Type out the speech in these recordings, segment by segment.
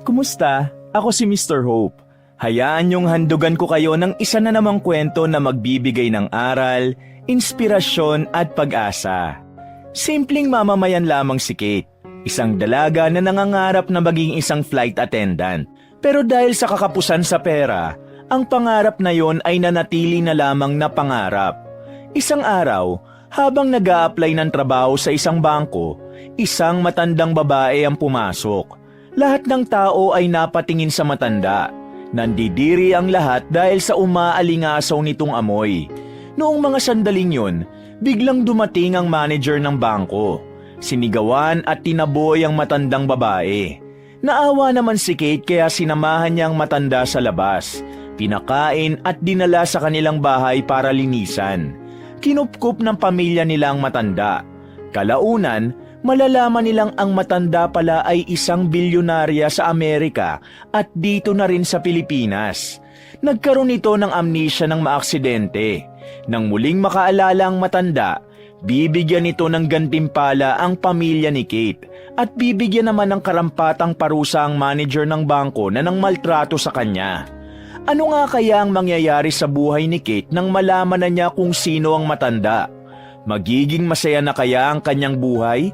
Kumusta? Ako si Mr. Hope. Hayaan niyong handugan ko kayo ng isa na namang kwento na magbibigay ng aral, inspirasyon at pag-asa. Simpleng mamamayan lamang si Kate, isang dalaga na nangangarap na maging isang flight attendant. Pero dahil sa kakapusan sa pera, ang pangarap na yon ay nanatili na lamang na pangarap. Isang araw, habang nag-a-apply ng trabaho sa isang bangko, isang matandang babae ang pumasok. Lahat ng tao ay napatingin sa matanda. Nandidiri ang lahat dahil sa umaalingasaw nitong amoy. Noong mga sandaling yun, biglang dumating ang manager ng bangko. Sinigawan at tinaboy ang matandang babae. Naawa naman si Kate kaya sinamahan niya ang matanda sa labas. Pinakain at dinala sa kanilang bahay para linisan. Kinupkup ng pamilya nila ang matanda. Kalaunan, malalaman nilang ang matanda pala ay isang bilyonarya sa Amerika at dito na rin sa Pilipinas. Nagkaroon ito ng amnesia ng maaksidente. Nang muling makaalala ang matanda, bibigyan ito ng gantimpala ang pamilya ni Kate at bibigyan naman ng karampatang parusa ang manager ng bangko na nang maltrato sa kanya. Ano nga kaya ang mangyayari sa buhay ni Kate nang malaman na niya kung sino ang matanda? Magiging masaya na kaya ang kanyang buhay?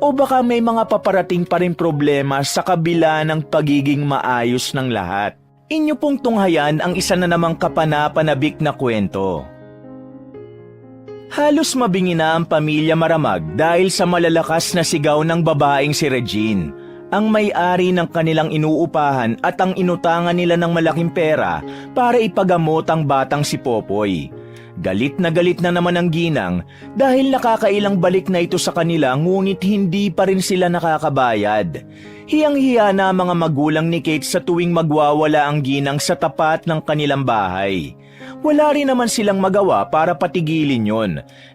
O baka may mga paparating pa rin problema sa kabila ng pagiging maayos ng lahat? Inyo pong tunghayan ang isa na namang kapanapanabik na kwento. Halos mabingi na ang pamilya Maramag dahil sa malalakas na sigaw ng babaeng si Regine, ang may-ari ng kanilang inuupahan at ang inutangan nila ng malaking pera para ipagamot ang batang si Popoy. Galit na naman ang ginang dahil nakakailang balik na ito sa kanila ngunit hindi pa rin sila nakakabayad. Hiyang-hiya na ang mga magulang ni Kate sa tuwing magwawala ang ginang sa tapat ng kanilang bahay. Wala rin naman silang magawa para patigilin yon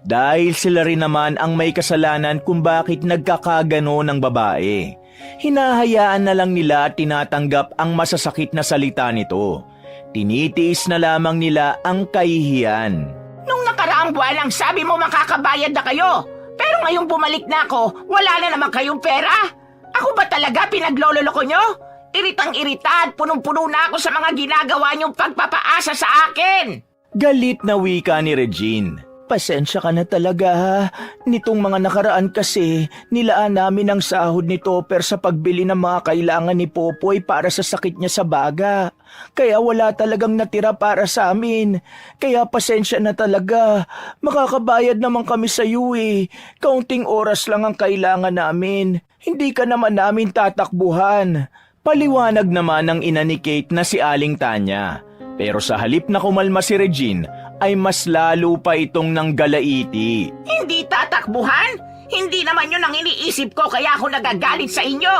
dahil sila rin naman ang may kasalanan kung bakit nagkakagano ng babae. Hinahayaan na lang nila at tinatanggap ang masasakit na salita nito. Tinitiis na lamang nila ang kahihiyan. Nung nakaraang buwan lang sabi mo makakabayad na kayo. Pero ngayong bumalik na ako, wala na naman kayong pera. Ako ba talaga pinaglololoko nyo? Iritang-irita at punong-puno na ako sa mga ginagawa niyong pagpapaasa sa akin. Galit na wika ni Regine. Pasensya ka na talaga ha. Nitong mga nakaraan kasi, nilaan namin ang sahod ni Topper sa pagbili ng mga kailangan ni Popoy para sa sakit niya sa baga. Kaya wala talagang natira para sa amin. Kaya pasensya na talaga. Makakabayad naman kami sa iyo eh. Kaunting oras lang ang kailangan namin. Hindi ka naman namin tatakbuhan. Paliwanag naman ng ina ni Kate na si Aling Tanya. Pero sa halip na kumalma si Regine, ay mas lalo pa itong nanggalaiti. Hindi tatakbuhan? Hindi naman yun ang iniisip ko kaya ako nagagalit sa inyo.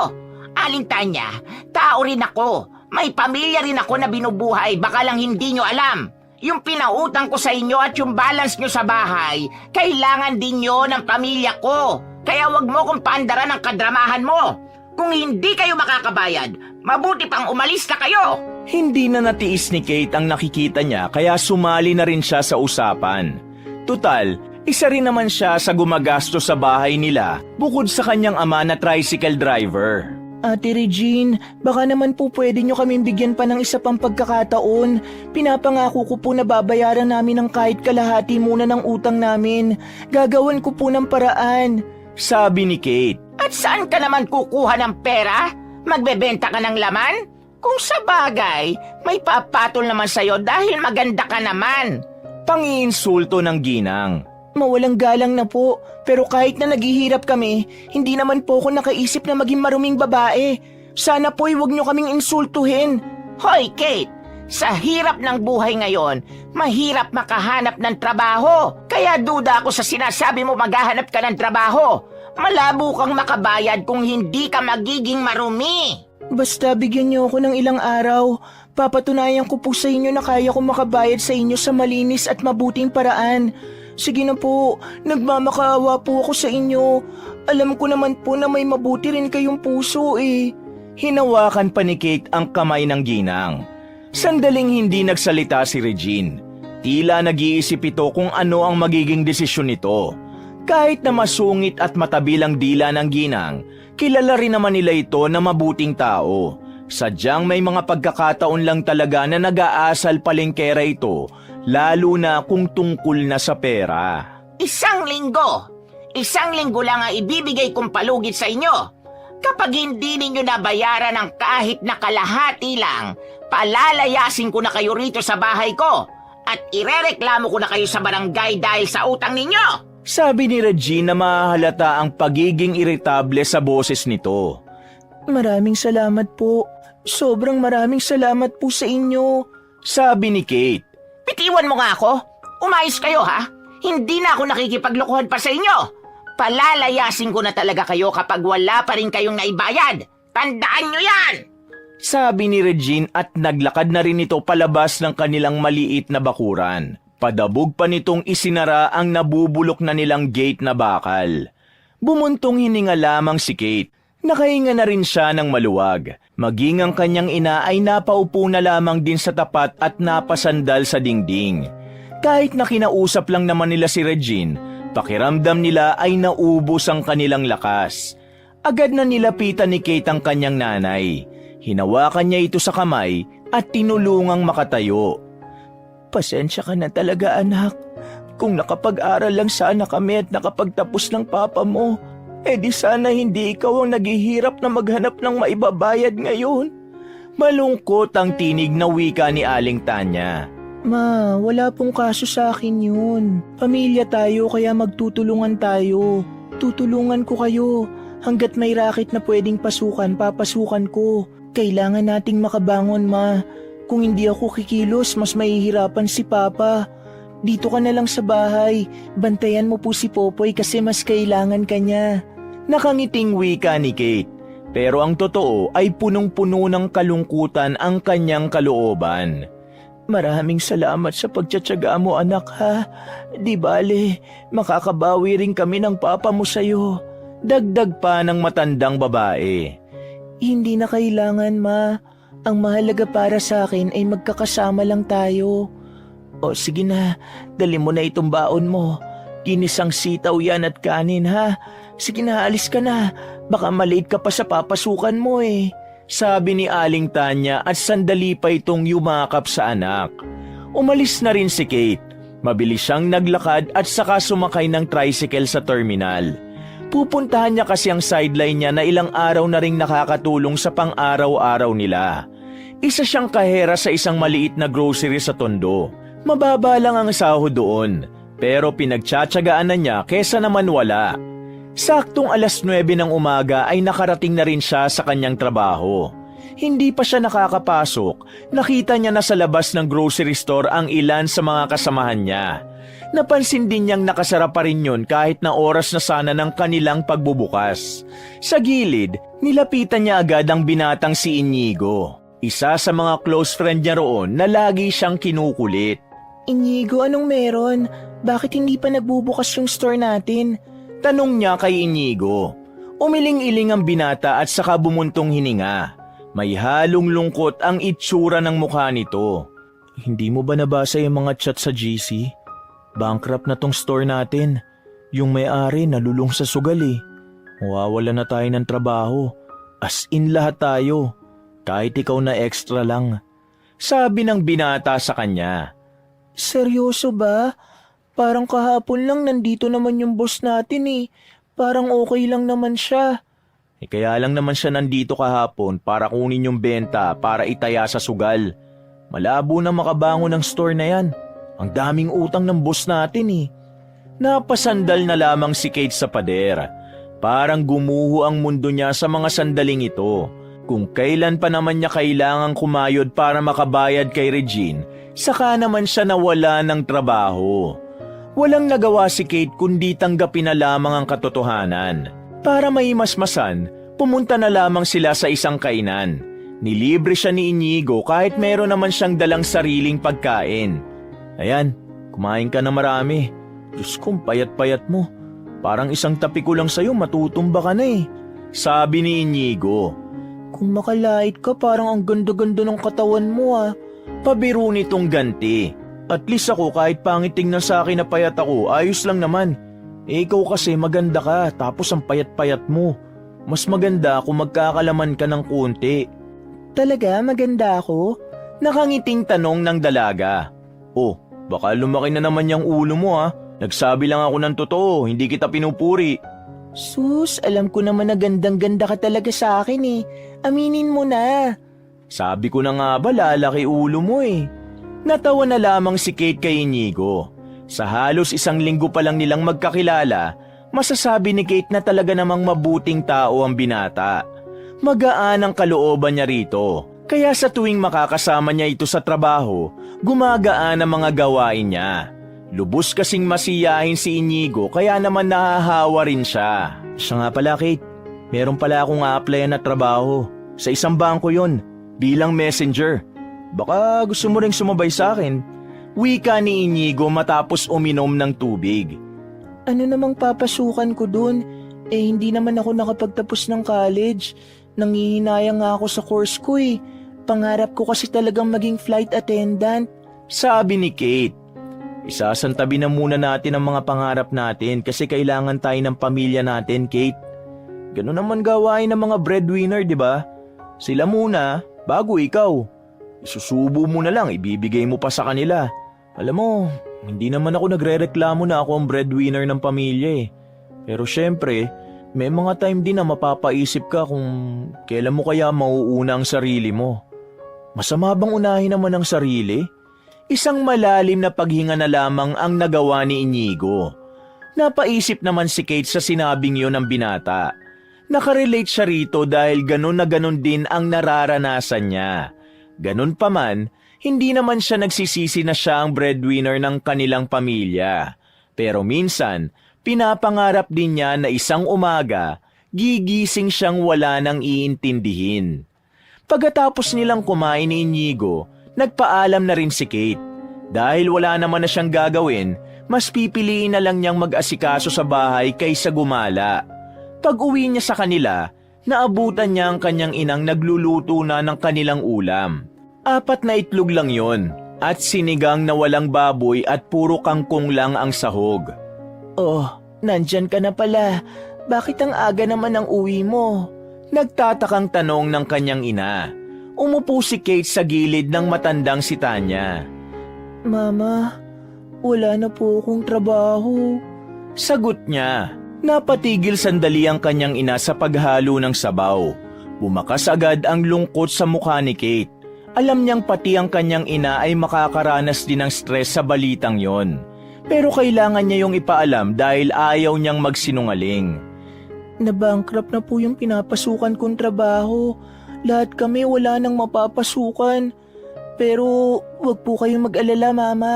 Aling Tanya, tao rin ako. May pamilya rin ako na binubuhay, baka lang hindi nyo alam. Yung pinautang ko sa inyo at yung balance nyo sa bahay, kailangan din nyo ng pamilya ko. Kaya wag mo kong paandaran ang kadramahan mo. Kung hindi kayo makakabayad, mabuti pang umalis na kayo. Hindi na natiis ni Kate ang nakikita niya kaya sumali na rin siya sa usapan. Tutal, isa rin naman siya sa gumagasto sa bahay nila bukod sa kanyang ama na tricycle driver. Ate Regine, baka naman po pwede nyo kaming bigyan pa ng isa pang pagkakataon. Pinapangako ko po na babayaran namin ng kahit kalahati muna ng utang namin. Gagawan ko po ng paraan, sabi ni Kate. At saan ka naman kukuha ng pera? Magbebenta ka ng laman? Kung sa bagay, may papatol naman sa'yo dahil maganda ka naman. Pangiinsulto ng ginang. Mawalang galang na po, pero kahit na naghihirap kami, hindi naman po ako nakaisip na maging maruming babae. Sana po'y huwag nyo kaming insultuhin. Hoy Kate, sa hirap ng buhay ngayon, mahirap makahanap ng trabaho. Kaya duda ako sa sinasabi mo maghahanap ka ng trabaho. Malabo kang makabayad kung hindi ka magiging marumi. Basta bigyan niyo ako ng ilang araw. Papatunayan ko po sa inyo na kaya ko makabayad sa inyo sa malinis at mabuting paraan. Sige na po, nagmamakaawa po ako sa inyo. Alam ko naman po na may mabuti rin kayong puso eh. Hinawakan pa ni Kate ang kamay ng ginang. Sandaling hindi nagsalita si Regine. Tila nag-iisip ito kung ano ang magiging desisyon nito. Kahit na masungit at matabil ang dila ng ginang, kilala rin naman nila ito na mabuting tao. Sadyang may mga pagkakataon lang talaga na nag-aasal palengkera ito, lalo na kung tungkol na sa pera. Isang linggo lang ang ibibigay kong palugit sa inyo. Kapag hindi ninyo nabayaran ng kahit na kalahati lang, palalayasin ko na kayo rito sa bahay ko at irereklamo ko na kayo sa barangay dahil sa utang ninyo. Sabi ni Regine na mahahalata ang pagiging iritable sa boses nito. Maraming salamat po. Sobrang maraming salamat po sa inyo. Sabi ni Kate. Bitiwan mo nga ako. Umayos kayo ha. Hindi na ako nakikipaglokohan pa sa inyo. Palalayasin ko na talaga kayo kapag wala pa rin kayong naibayad. Tandaan nyo yan! Sabi ni Regine at naglakad na rin ito palabas ng kanilang maliit na bakuran. Padabog pa nitong isinara ang nabubulok na nilang gate na bakal. Bumuntong hininga lamang si Kate. Nakahinga na rin siya ng maluwag. Maging ang kanyang ina ay napaupo na lamang din sa tapat at napasandal sa dingding. Kahit na kinausap lang naman nila si Regine, pakiramdam nila ay naubos ang kanilang lakas. Agad na nilapitan ni Kate ang kanyang nanay. Hinawakan niya ito sa kamay at tinulungang makatayo. Pasensya ka na talaga, anak. Kung nakapag-aral lang sana kami at nakapagtapos ng papa mo, di sana hindi ikaw ang naghihirap na maghanap ng maibabayad ngayon. Malungkot ang tinig na wika ni Aling Tanya. Ma, wala pong kaso sa akin yun. Pamilya tayo kaya magtutulungan tayo. Tutulungan ko kayo. Hanggat may racket na pwedeng pasukan, papasukan ko. Kailangan nating makabangon, ma. Kung hindi ako kikilos, mas mahihirapan si Papa. Dito ka na lang sa bahay. Bantayan mo po si Popoy kasi mas kailangan ka niya. Nakangiting wika ni Kate. Pero ang totoo ay punong-puno ng kalungkutan ang kanyang kalooban. Maraming salamat sa pagtsatsaga mo, anak, ha? Di bale, makakabawi rin kami ng papa mo sa'yo. Dagdag pa ng matandang babae. Hindi na kailangan, ma. Ang mahalaga para sa akin ay magkakasama lang tayo. O sige na, dali mo na itong baon mo. Ginisang sitaw yan at kanin, ha? Sige na, alis ka na. Baka malate ka pa sa papasukan mo eh. Sabi ni Aling Tanya at sandali pa itong yumakap sa anak. Umalis na rin si Kate. Mabilis siyang naglakad at saka sumakay ng tricycle sa terminal. Pupuntahan niya kasi ang sideline niya na ilang araw na ring nakakatulong sa pang-araw-araw nila. Isa siyang kahera sa isang maliit na grocery sa Tondo. Mababa lang ang sahod doon, pero pinagtsatsagaan na niya kesa naman wala. Saktong 9:00 ng umaga ay nakarating na rin siya sa kanyang trabaho. Hindi pa siya nakakapasok, nakita niya na sa labas ng grocery store ang ilan sa mga kasamahan niya. Napansin din niyang nakasara pa rin yun kahit na oras na sana ng kanilang pagbubukas. Sa gilid, nilapitan niya agad ang binatang si Inigo. Isa sa mga close friend niya roon na lagi siyang kinukulit. Inigo, anong meron? Bakit hindi pa nagbubukas yung store natin? Tanong niya kay Inigo. Umiling-iling ang binata at saka bumuntong hininga. May halong lungkot ang itsura ng mukha nito. Hindi mo ba nabasa yung mga chat sa GC? Bankrupt na tong store natin. Yung may-ari nalulong sa sugal eh. Mawawala na tayo ng trabaho. As in lahat tayo. Kahit ikaw na extra lang. Sabi ng binata sa kanya. Seryoso ba? Parang kahapon lang nandito naman yung boss natin eh. Parang okay lang naman siya. Kaya lang naman siya nandito kahapon para kunin yung benta para itaya sa sugal. Malabo na makabangon ng store na yan. Ang daming utang ng boss natin eh. Napasandal na lamang si Kate sa pader. Parang gumuho ang mundo niya sa mga sandaling ito. Kung kailan pa naman niya kailangang kumayod para makabayad kay Regine, saka naman siya nawala ng trabaho. Walang nagawa si Kate kundi tanggapin na lamang ang katotohanan. Para maimasmasan, pumunta na lamang sila sa isang kainan. Nilibre siya ni Inigo kahit meron naman siyang dalang sariling pagkain. Ayan, kumain ka na marami. Diyos kong payat-payat mo. Parang isang tapi ko lang sa'yo matutumba ka na eh. Sabi ni Inigo. Kung makalait ka parang ang ganda-ganda ng katawan mo ah. Pabiro nitong ganti. At least ako kahit pangit tingnan sa akin na payat ako, ayos lang naman. Ikaw kasi maganda ka tapos ang payat-payat mo. Mas maganda kung magkakalaman ka ng konti. Talaga, maganda ako? Nakangiting tanong ng dalaga. Oh, baka lumaki na naman yung ulo mo ha. Nagsabi lang ako ng totoo, hindi kita pinupuri. Sus, alam ko naman na gandang-ganda ka talaga sa akin eh. Aminin mo na. Sabi ko na nga ba lalaki ulo mo eh. Natawa na lamang si Kate kay Inigo. Sa halos 1 linggo pa lang nilang magkakilala, masasabi ni Kate na talaga namang mabuting tao ang binata. Magaan ang kalooban niya rito, kaya sa tuwing makakasama niya ito sa trabaho, gumagaan ang mga gawain niya. Lubos kasing masiyahin si Inigo kaya naman nahahawa rin siya. Siya nga pala Kate, meron pala akong a-applyan na trabaho. Sa isang bangko yon, bilang messenger. Baka gusto mo ring sumabay sa akin. Wika ni Inigo matapos uminom ng tubig. Ano namang papasukan ko dun? Eh hindi naman ako nakapagtapos ng college. Nangihinayang nga ako sa course ko eh. Pangarap ko kasi talagang maging flight attendant. Sabi ni Kate. Isasantabi na muna natin ang mga pangarap natin kasi kailangan tayo ng pamilya natin, Kate. Ganun naman gawain ng mga breadwinner, di ba? Sila muna, bago ikaw. Isusubo mo na lang, ibibigay mo pa sa kanila. Alam mo, hindi naman ako nagrereklamo na ako ang breadwinner ng pamilya eh. Pero syempre, may mga time din na mapapaisip ka kung kailan mo kaya mauuna ang sarili mo. Masama bang unahin naman ang sarili? Isang malalim na paghinga na lamang ang nagawa ni Inigo. Napaisip naman si Kate sa sinabing yun ng binata. Nakarelate siya rito dahil ganun na ganun din ang nararanasan niya. Ganun pa man, hindi naman siya nagsisisi na siya ang breadwinner ng kanilang pamilya. Pero minsan, pinapangarap din niya na isang umaga, gigising siyang wala nang iintindihin. Pagkatapos nilang kumain ni Inigo, nagpaalam na rin si Kate. Dahil wala naman na siyang gagawin, mas pipiliin na lang niyang mag-asikaso sa bahay kaysa gumala. Pag-uwi niya sa kanila, naabutan niya ang kanyang inang nagluluto na ng kanilang ulam. 4 na itlog lang yon, at sinigang na walang baboy at puro kangkong lang ang sahog. Oh, nandyan ka na pala. Bakit ang aga naman ang uwi mo? Nagtatakang tanong ng kanyang ina. Umupo si Kate sa gilid ng matandang si Tanya. Mama, wala na po akong trabaho. Sagot niya. Napatigil sandali ang kanyang ina sa paghalo ng sabaw. Bumakas agad ang lungkot sa mukha ni Kate. Alam niyang pati ang kanyang ina ay makakaranas din ng stress sa balitang yon. Pero kailangan niya yung ipaalam dahil ayaw niyang magsinungaling. Nabankrupt na po yung pinapasukan kong trabaho. Lahat kami wala nang mapapasukan. Pero wag po kayong mag-alala, Mama.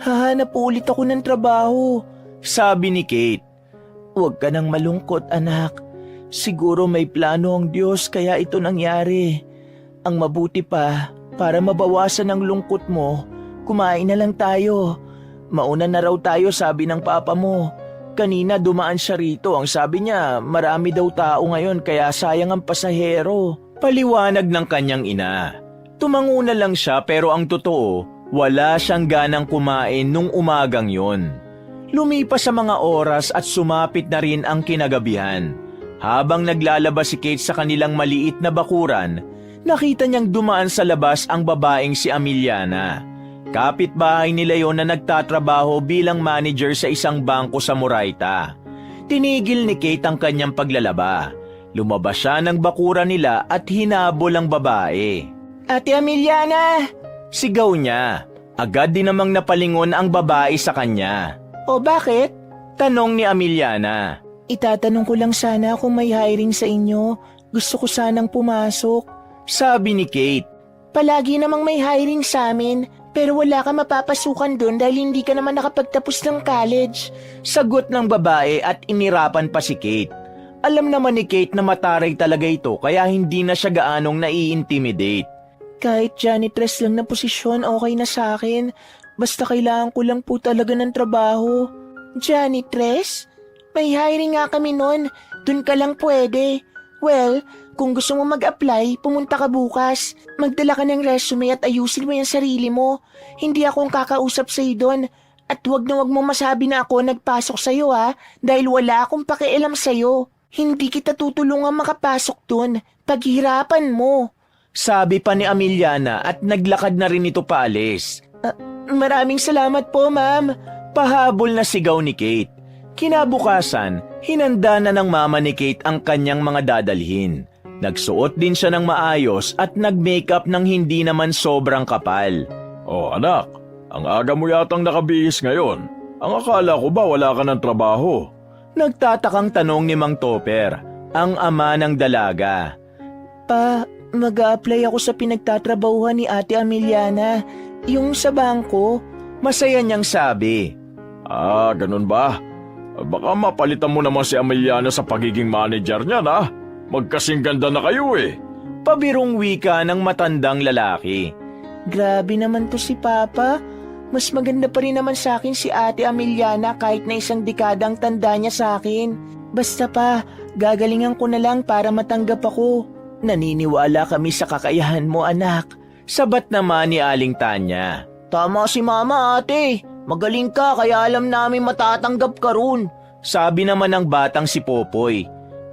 Hahanap po ulit ako ng trabaho. Sabi ni Kate. Huwag ka nang malungkot, anak. Siguro may plano ang Diyos kaya ito nangyari. Ang mabuti pa, para mabawasan ang lungkot mo, kumain na lang tayo. Mauna na raw tayo, sabi ng papa mo. Kanina dumaan siya rito, ang sabi niya marami daw tao ngayon kaya sayang ang pasahero. Paliwanag ng kanyang ina. Tumango na lang siya pero ang totoo, wala siyang ganang kumain nung umagang yon. Lumipas sa mga oras at sumapit na rin ang kinagabihan. Habang naglalabas si Kate sa kanilang maliit na bakuran, nakita niyang dumaan sa labas ang babaeng si Ameliana. Kapitbahay nila yon na nagtatrabaho bilang manager sa isang bangko sa Moraita. Tinigil ni Kate ang kanyang paglalaba. Lumabas siya ng bakuran nila at hinabol ang babae. Ate Ameliana! Sigaw niya. Agad din namang napalingon ang babae sa kanya. O bakit? Tanong ni Ameliana. Itatanong ko lang sana kung may hiring sa inyo. Gusto ko sanang pumasok. Sabi ni Kate. Palagi namang may hiring sa amin, pero wala ka mapapasukan doon dahil hindi ka naman nakapagtapos ng college. Sagot ng babae at inirapan pa si Kate. Alam naman ni Kate na mataray talaga ito kaya hindi na siya gaanong nai-intimidate. Kahit janitress lang na posisyon, okay na sa akin. Basta kailangan ko lang po talaga ng trabaho. Janitress? May hiring nga kami nun. Dun ka lang pwede. Well, kung gusto mo mag-apply, pumunta ka bukas. Magdala ka ng resume at ayusin mo yung sarili mo. Hindi akong kakausap sa'yo doon. At wag na wag mo masabi na ako nagpasok sa'yo ha, dahil wala akong pakialam sa'yo. Hindi kita tutulungan makapasok doon. Paghihirapan mo. Sabi pa ni Ameliana at naglakad na rin ito paalis. Maraming salamat po, ma'am. Pahabol na sigaw ni Kate. Kinabukasan, hinanda na ng mama ni Kate ang kanyang mga dadalhin. Nagsuot din siya ng maayos at nag-makeup ng hindi naman sobrang kapal. Oh anak, ang aga mo yatang nakabihis ngayon. Ang akala ko ba wala ka ng trabaho? Nagtatakang tanong ni Mang Topper, ang ama ng dalaga. Pa, mag-a-apply ako sa pinagtatrabahuhan ni Ate Ameliana, yung sa bangko. Masaya niyang sabi. Ah, ganun ba? Baka mapalitan mo naman si Ameliana sa pagiging manager niya na. Magkasing ganda na kayo eh. Pabirong wika ng matandang lalaki. Grabe naman to si Papa. Mas maganda pa rin naman sa akin si Ate Ameliana kahit na 1 dekadang tanda niya sa akin. Basta pa, gagalingan ko na lang para matanggap ako. Naniniwala kami sa kakayahan mo, anak. Sabat naman ni Aling Tanya. Tama si Mama, ate. Magaling ka kaya alam namin matatanggap ka ron. Sabi naman ng batang si Popoy.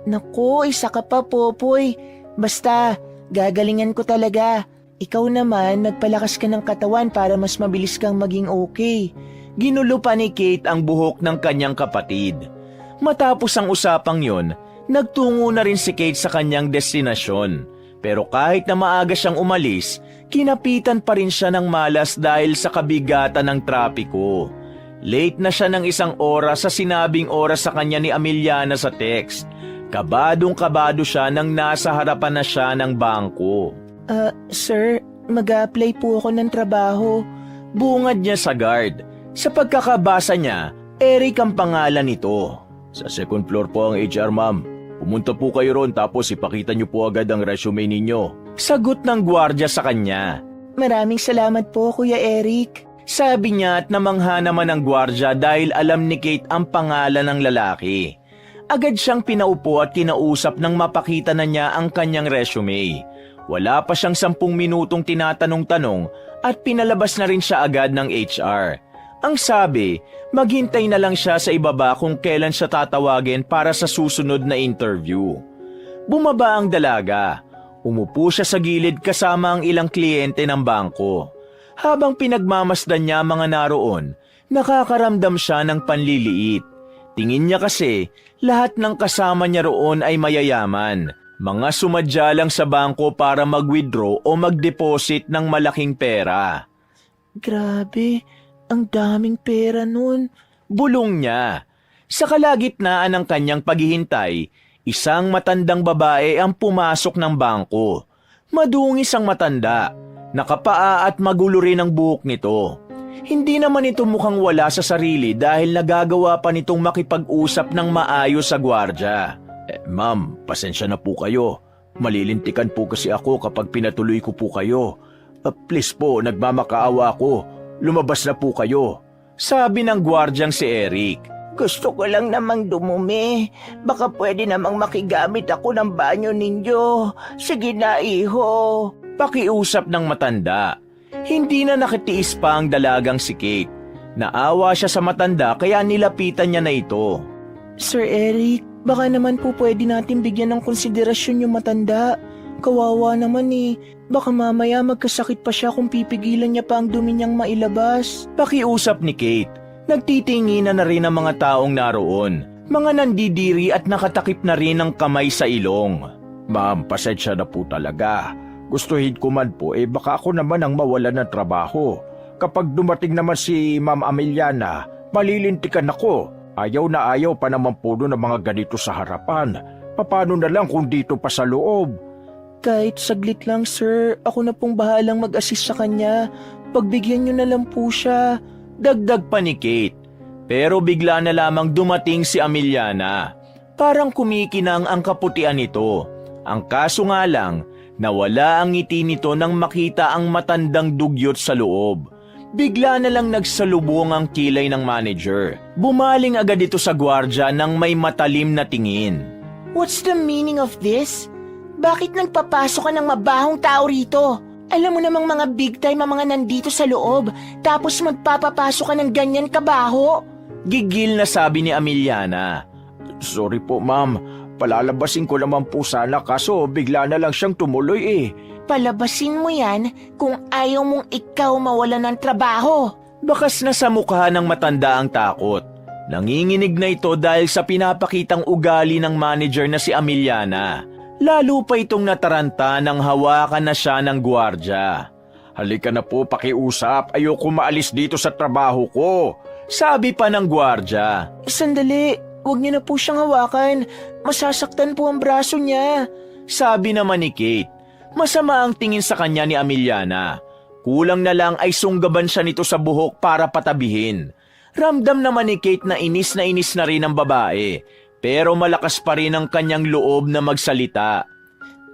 Naku, isa ka pa, Popoy. Basta, gagalingan ko talaga. Ikaw naman, nagpalakas ka ng katawan para mas mabilis kang maging okay. Ginulo pa ni Kate ang buhok ng kanyang kapatid. Matapos ang usapang yon, nagtungo na rin si Kate sa kanyang destinasyon. Pero kahit na maaga siyang umalis, kinapitan pa rin siya ng malas dahil sa kabigatan ng trapiko. Late na siya ng 1 oras sa sinabing oras sa kanya ni Ameliana sa text. Kabadong-kabado siya nang nasa harapan na siya ng bangko. Sir, mag-a-apply po ako ng trabaho. Bungad niya sa guard. Sa pagkakabasa niya, Eric ang pangalan nito. Sa 2nd floor po ang HR ma'am. Pumunta po kayo ron tapos ipakita niyo po agad ang resume ninyo. Sagot ng gwardya sa kanya. Maraming salamat po, Kuya Eric. Sabi niya at namangha naman ang gwardya dahil alam ni Kate ang pangalan ng lalaki. Agad siyang pinaupo at kinausap nang mapakita na niya ang kanyang resume. Wala pa siyang 10 minutong tinatanong-tanong at pinalabas na rin siya agad ng HR. Ang sabi, maghintay na lang siya sa ibaba kung kailan siya tatawagin para sa susunod na interview. Bumaba ang dalaga. Umupo siya sa gilid kasama ang ilang kliyente ng bangko. Habang pinagmamasdan niya mga naroon, nakakaramdam siya ng panliliit. Tingin niya kasi, lahat ng kasama niya roon ay mayayaman. Mga sumadya lang sa bangko para mag-withdraw o mag-deposit ng malaking pera. Grabe, ang daming pera nun. Bulong niya. Sa kalagitnaan ng kanyang paghihintay, isang matandang babae ang pumasok ng bangko. Madungis ang matanda. Nakapaa at magulo rin ang buhok nito. Hindi naman ito mukhang wala sa sarili dahil nagagawa pa nitong makipag-usap ng maayos sa gwardya. Ma'am, pasensya na po kayo. Malilintikan po kasi ako kapag pinatuloy ko po kayo. Please po, nagmamakaawa ako. Lumabas na po kayo. Sabi ng gwardyang si Eric. Gusto ko lang namang dumumi. Baka pwede namang makigamit ako ng banyo ninyo. Sige na, iho. Pakiusap ng matanda. Hindi na nakitiis pa ang dalagang si Kate. Naawa siya sa matanda kaya nilapitan niya na ito. Sir Eric, baka naman po pwede natin bigyan ng konsiderasyon yung matanda. Kawawa naman eh. Baka mamaya magkasakit pa siya kung pipigilan niya pa ang dumi niyang mailabas. Pakiusap ni Kate. Nagtitinginan na rin ang mga taong naroon. Mga nandidiri at nakatakip na rin ang kamay sa ilong. Ma'am, pasensya na po talaga. Gustuhin ko man po, baka ako naman ang mawala ng trabaho. Kapag dumating naman si Ma'am Ameliana, malilintikan ako. Ayaw na ayaw pa naman po ng mga ganito sa harapan. Paano na lang kung dito pa sa loob? Kahit saglit lang, sir. Ako na pong bahalang mag-assist sa kanya. Pagbigyan niyo na lang po siya. Dagdag pa ni Kate. Pero bigla na lamang dumating si Ameliana. Parang kumikinang ang kaputian nito. Ang kaso nga lang, nawala ang ngiti nito nang makita ang matandang dugyot sa loob. Bigla na lang nagsalubong ang kilay ng manager. Bumaling agad ito sa gwardya nang may matalim na tingin. What's the meaning of this? Bakit nagpapasok ka ng mabahong tao rito? Alam mo namang mga big time ang mga nandito sa loob, tapos magpapapasok ka ng ganyan kabaho? Gigil na sabi ni Ameliana. Sorry po ma'am, palalabasin ko naman po sana kaso bigla na lang siyang tumuloy Palabasin mo yan kung ayaw mong ikaw mawala ng trabaho. Bakas na sa mukha ng matanda ang takot. Nanginginig na ito dahil sa pinapakitang ugali ng manager na si Ameliana. Lalo pa itong nataranta nang hawakan na siya ng gwardya. Halika na po pakiusap, ayoko maalis dito sa trabaho ko. Sabi pa ng gwardya. Sandali, huwag niyo na po siyang hawakan. Masasaktan po ang braso niya. Sabi naman ni Kate. Masama ang tingin sa kanya ni Ameliana. Kulang na lang ay sunggaban siya nito sa buhok para patabihin. Ramdam naman ni Kate na inis na rin ang babae. Pero malakas pa rin ang kanyang loob na magsalita.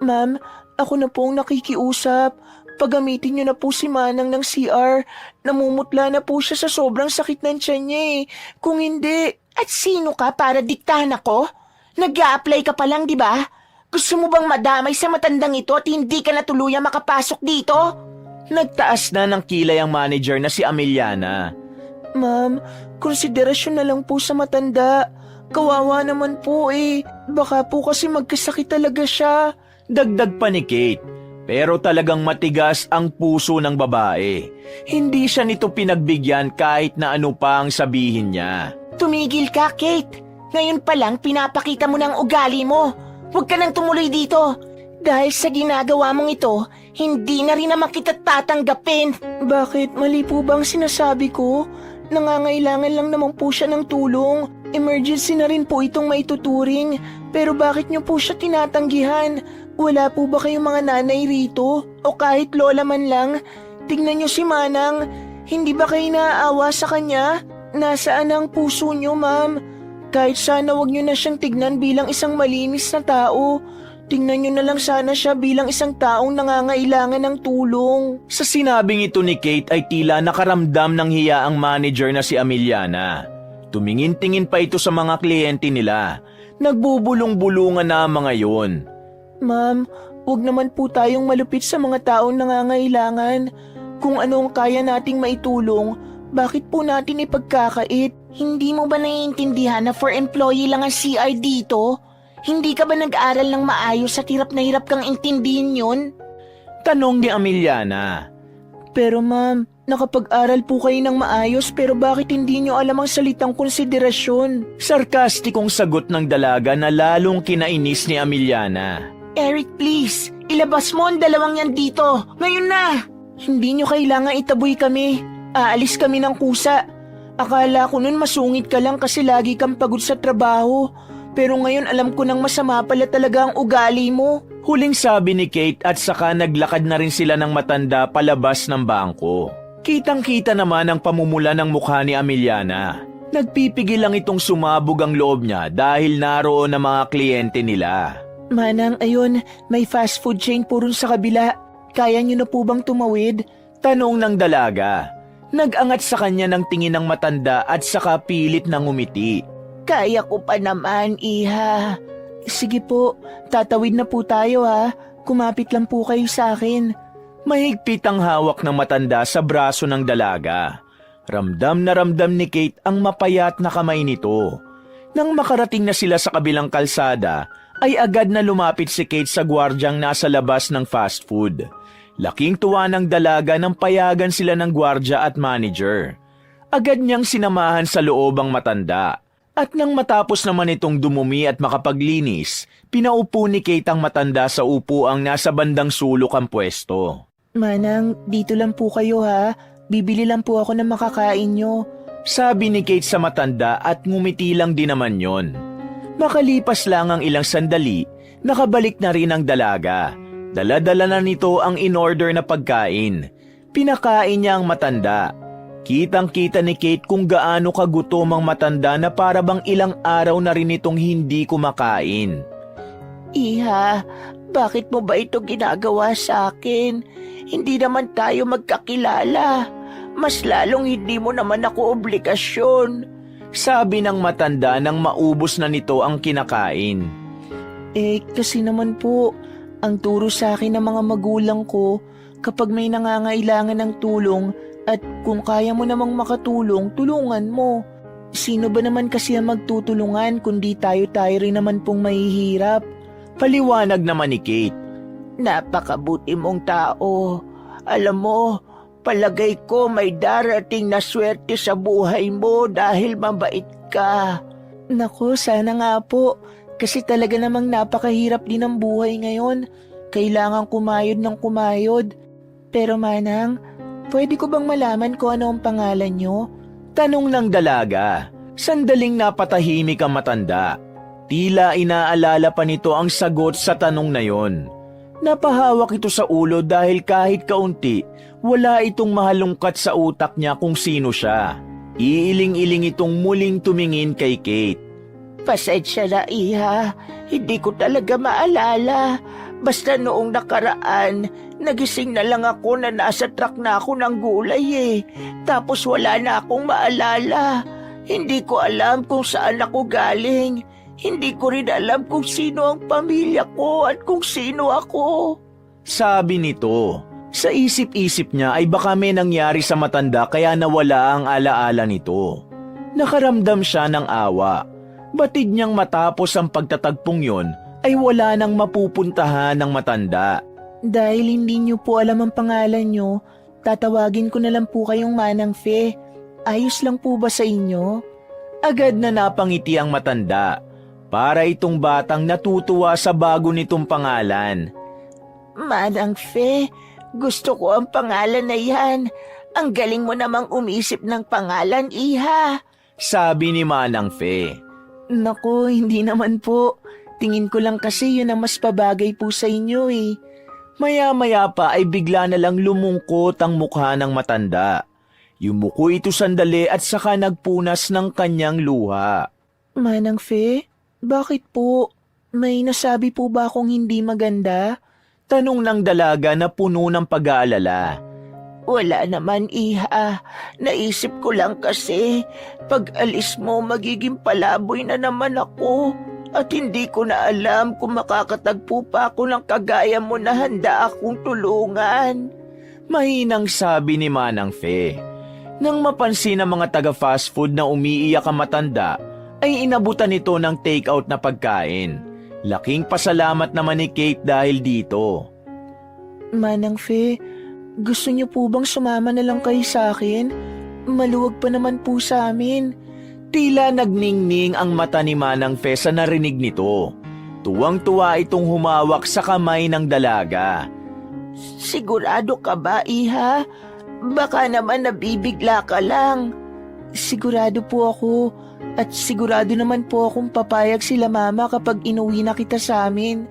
Ma'am, ako na po ang nakikiusap. Pagamitin niyo na po si Manang ng CR. Namumutla na po siya sa sobrang sakit ng tiyan niya eh. Kung hindi... At sino ka para diktahan ako? Nag-a-apply ka pa lang, di ba? Gusto mo bang madamay sa matandang ito at hindi ka na tuluyang makapasok dito? Nagtaas na ng kilay ang manager na si Ameliana. Ma'am, konsiderasyon na lang po sa matanda. Kawawa naman po eh. Baka po kasi magkasakit talaga siya. Dagdag pa ni Kate. Pero talagang matigas ang puso ng babae. Hindi siya nito pinagbigyan kahit na ano pa ang sabihin niya. Tumigil ka, Kate. Ngayon pa lang pinapakita mo ng ugali mo. Huwag ka nang tumuloy dito. Dahil sa ginagawa mong ito, hindi na rin naman kita tatanggapin. Bakit? Mali po bang sinasabi ko? Nangangailangan lang naman po siya ng tulong. Emergency na rin po itong maituturing. Pero bakit niyo po siya tinatanggihan? Wala po ba kayong mga nanay rito? O kahit lola man lang? Tingnan niyo si Manang. Hindi ba kayo naaawa sa kanya? Nasaan ang puso niyo, ma'am? Kahit sana wag niyo na siyang tignan bilang isang malinis na tao. Tingnan niyo na lang sana siya bilang isang taong nangangailangan ng tulong. Sa sinabing ito ni Kate ay tila nakaramdam ng hiya ang manager na si Ameliana. Tumingin-tingin pa ito sa mga kliyente nila. Nagbubulong-bulungan na ang mga yon. Ma'am, wag naman po tayong malupit sa mga taong nangangailangan. Kung anong kaya nating maitulong, bakit po natin ipagkakait? Hindi mo ba naiintindihan na for employee lang ang CR dito? Hindi ka ba nag-aral ng maayos at hirap na hirap kang intindihin yun? Tanong ni Ameliana. Pero ma'am, nakapag-aral po kayo ng maayos pero bakit hindi nyo alam ang salitang konsiderasyon? Sarkastikong sagot ng dalaga na lalong kinainis ni Ameliana. Eric, please, ilabas mo ang dalawang yan dito. Ngayon na! Hindi nyo kailangan itaboy kami. Aalis kami ng kusa. Akala ko nun masungit ka lang kasi lagi kang pagod sa trabaho. Pero ngayon alam ko nang masama pala talaga ang ugali mo. Huling sabi ni Kate at saka naglakad na rin sila ng matanda palabas ng bangko. Kitang-kita naman ang pamumula ng mukha ni Ameliana. Nagpipigil lang itong sumabog ang loob niya dahil naroon ang mga kliyente nila. Manang, ayun, may fast food chain po rin sa kabila. Kaya nyo na po bang tumawid? Tanong ng dalaga. Nag-angat sa kanya ng tingin ng matanda at saka pilit na ngumiti. Kaya ko pa naman, iha. Sige po, tatawid na po tayo ha. Kumapit lang po kayo sa akin. Mahigpit ang hawak ng matanda sa braso ng dalaga. Ramdam na ramdam ni Kate ang mapayat na kamay nito. Nang makarating na sila sa kabilang kalsada, ay agad na lumapit si Kate sa gwardyang nasa labas ng fast food. Laking tuwa ng dalaga nang payagan sila ng gwardya at manager. Agad niyang sinamahan sa loob ang matanda. At nang matapos naman itong dumumi at makapaglinis, pinaupo ni Kate ang matanda sa upuang nasa bandang sulok ang pwesto. Manang, dito lang po kayo ha. Bibili lang po ako ng makakain nyo. Sabi ni Kate sa matanda at ngumiti lang din naman yon. Makalipas lang ang ilang sandali, nakabalik na rin ang dalaga. Dala-dala na nito ang in-order na pagkain. Pinakain niya ang matanda. Kitang-kita ni Kate kung gaano kagutom ang matanda na para bang ilang araw na rin itong hindi kumakain. Iha, bakit mo ba ito ginagawa sa akin? Hindi naman tayo magkakilala. Mas lalong hindi mo naman ako obligasyon. Sabi ng matanda nang maubos na nito ang kinakain. Kasi naman po, ang turo sa akin ng mga magulang ko, kapag may nangangailangan ng tulong, at kung kaya mo namang makatulong, tulungan mo. Sino ba naman kasi ang magtutulungan kundi tayo rin naman pong mahihirap? Paliwanag naman ni Kate. Napakabuti mong tao. Alam mo, palagay ko may darating na swerte sa buhay mo dahil mabait ka. Naku, sana nga po. Kasi talaga namang napakahirap din ang buhay ngayon. Kailangan kumayod ng kumayod. Pero Manang, pwede ko bang malaman kung ano ang pangalan nyo? Tanong ng dalaga. Sandaling napatahimik ang matanda. Tila inaalala pa nito ang sagot sa tanong na yon. Napahawak ito sa ulo dahil kahit kaunti, wala itong mahalungkat sa utak niya kung sino siya. Iiling-iling itong muling tumingin kay Kate. Pasensya na, Iha. Hindi ko talaga maalala. Basta noong nakaraan, nagising na lang ako na nasa truck na ako ng gulay eh. Tapos wala na akong maalala. Hindi ko alam kung saan ako galing. Hindi ko rin alam kung sino ang pamilya ko at kung sino ako. Sabi nito. Sa isip-isip niya ay baka may nangyari sa matanda kaya nawala ang alaala nito. Nakaramdam siya ng awa. Batid niyang matapos ang pagtatagpong yon ay wala nang mapupuntahan ng matanda. Dahil hindi niyo po alam ang pangalan niyo, tatawagin ko na lang po kayong Manang Fe. Ayos lang po ba sa inyo? Agad na napangiti ang matanda. Para itong batang natutuwa sa bago nitong pangalan. Manang Fe, gusto ko ang pangalan na yan. Ang galing mo namang umisip ng pangalan, Iha. Sabi ni Manang Fe. Naku, hindi naman po. Tingin ko lang kasi yun ang mas pabagay po sa inyo eh. Maya-maya pa ay bigla na lang lumungkot ang mukha ng matanda. Yumuko ito sandali at saka nagpunas ng kanyang luha. Manang Fe, bakit po? May nasabi po ba akong hindi maganda? Tanong ng dalaga na puno ng pag-aalala. Wala naman, Iha. Naisip ko lang kasi, pag alis mo magiging palaboy na naman ako. At hindi ko na alam kung makakatagpo pa ako ng kagaya mo na handa akong tulungan. Mahinang sabi ni Manang Fe. Nang mapansin ng mga taga-fast food na umiiyak ang matanda, ay inabutan nito ng take-out na pagkain. Laking pasalamat naman ni Kate dahil dito. Manang Fe, gusto niyo po bang sumama na lang kayo sa akin? Maluwag pa naman po sa amin. Tila nagningning ang mata ni Manang Fe sa narinig nito. Tuwang-tuwa itong humawak sa kamay ng dalaga. Sigurado ka ba, Iha? Baka naman nabibigla ka lang. Sigurado po ako. At sigurado naman po akong papayag sila Mama kapag inuwi na kita sa amin.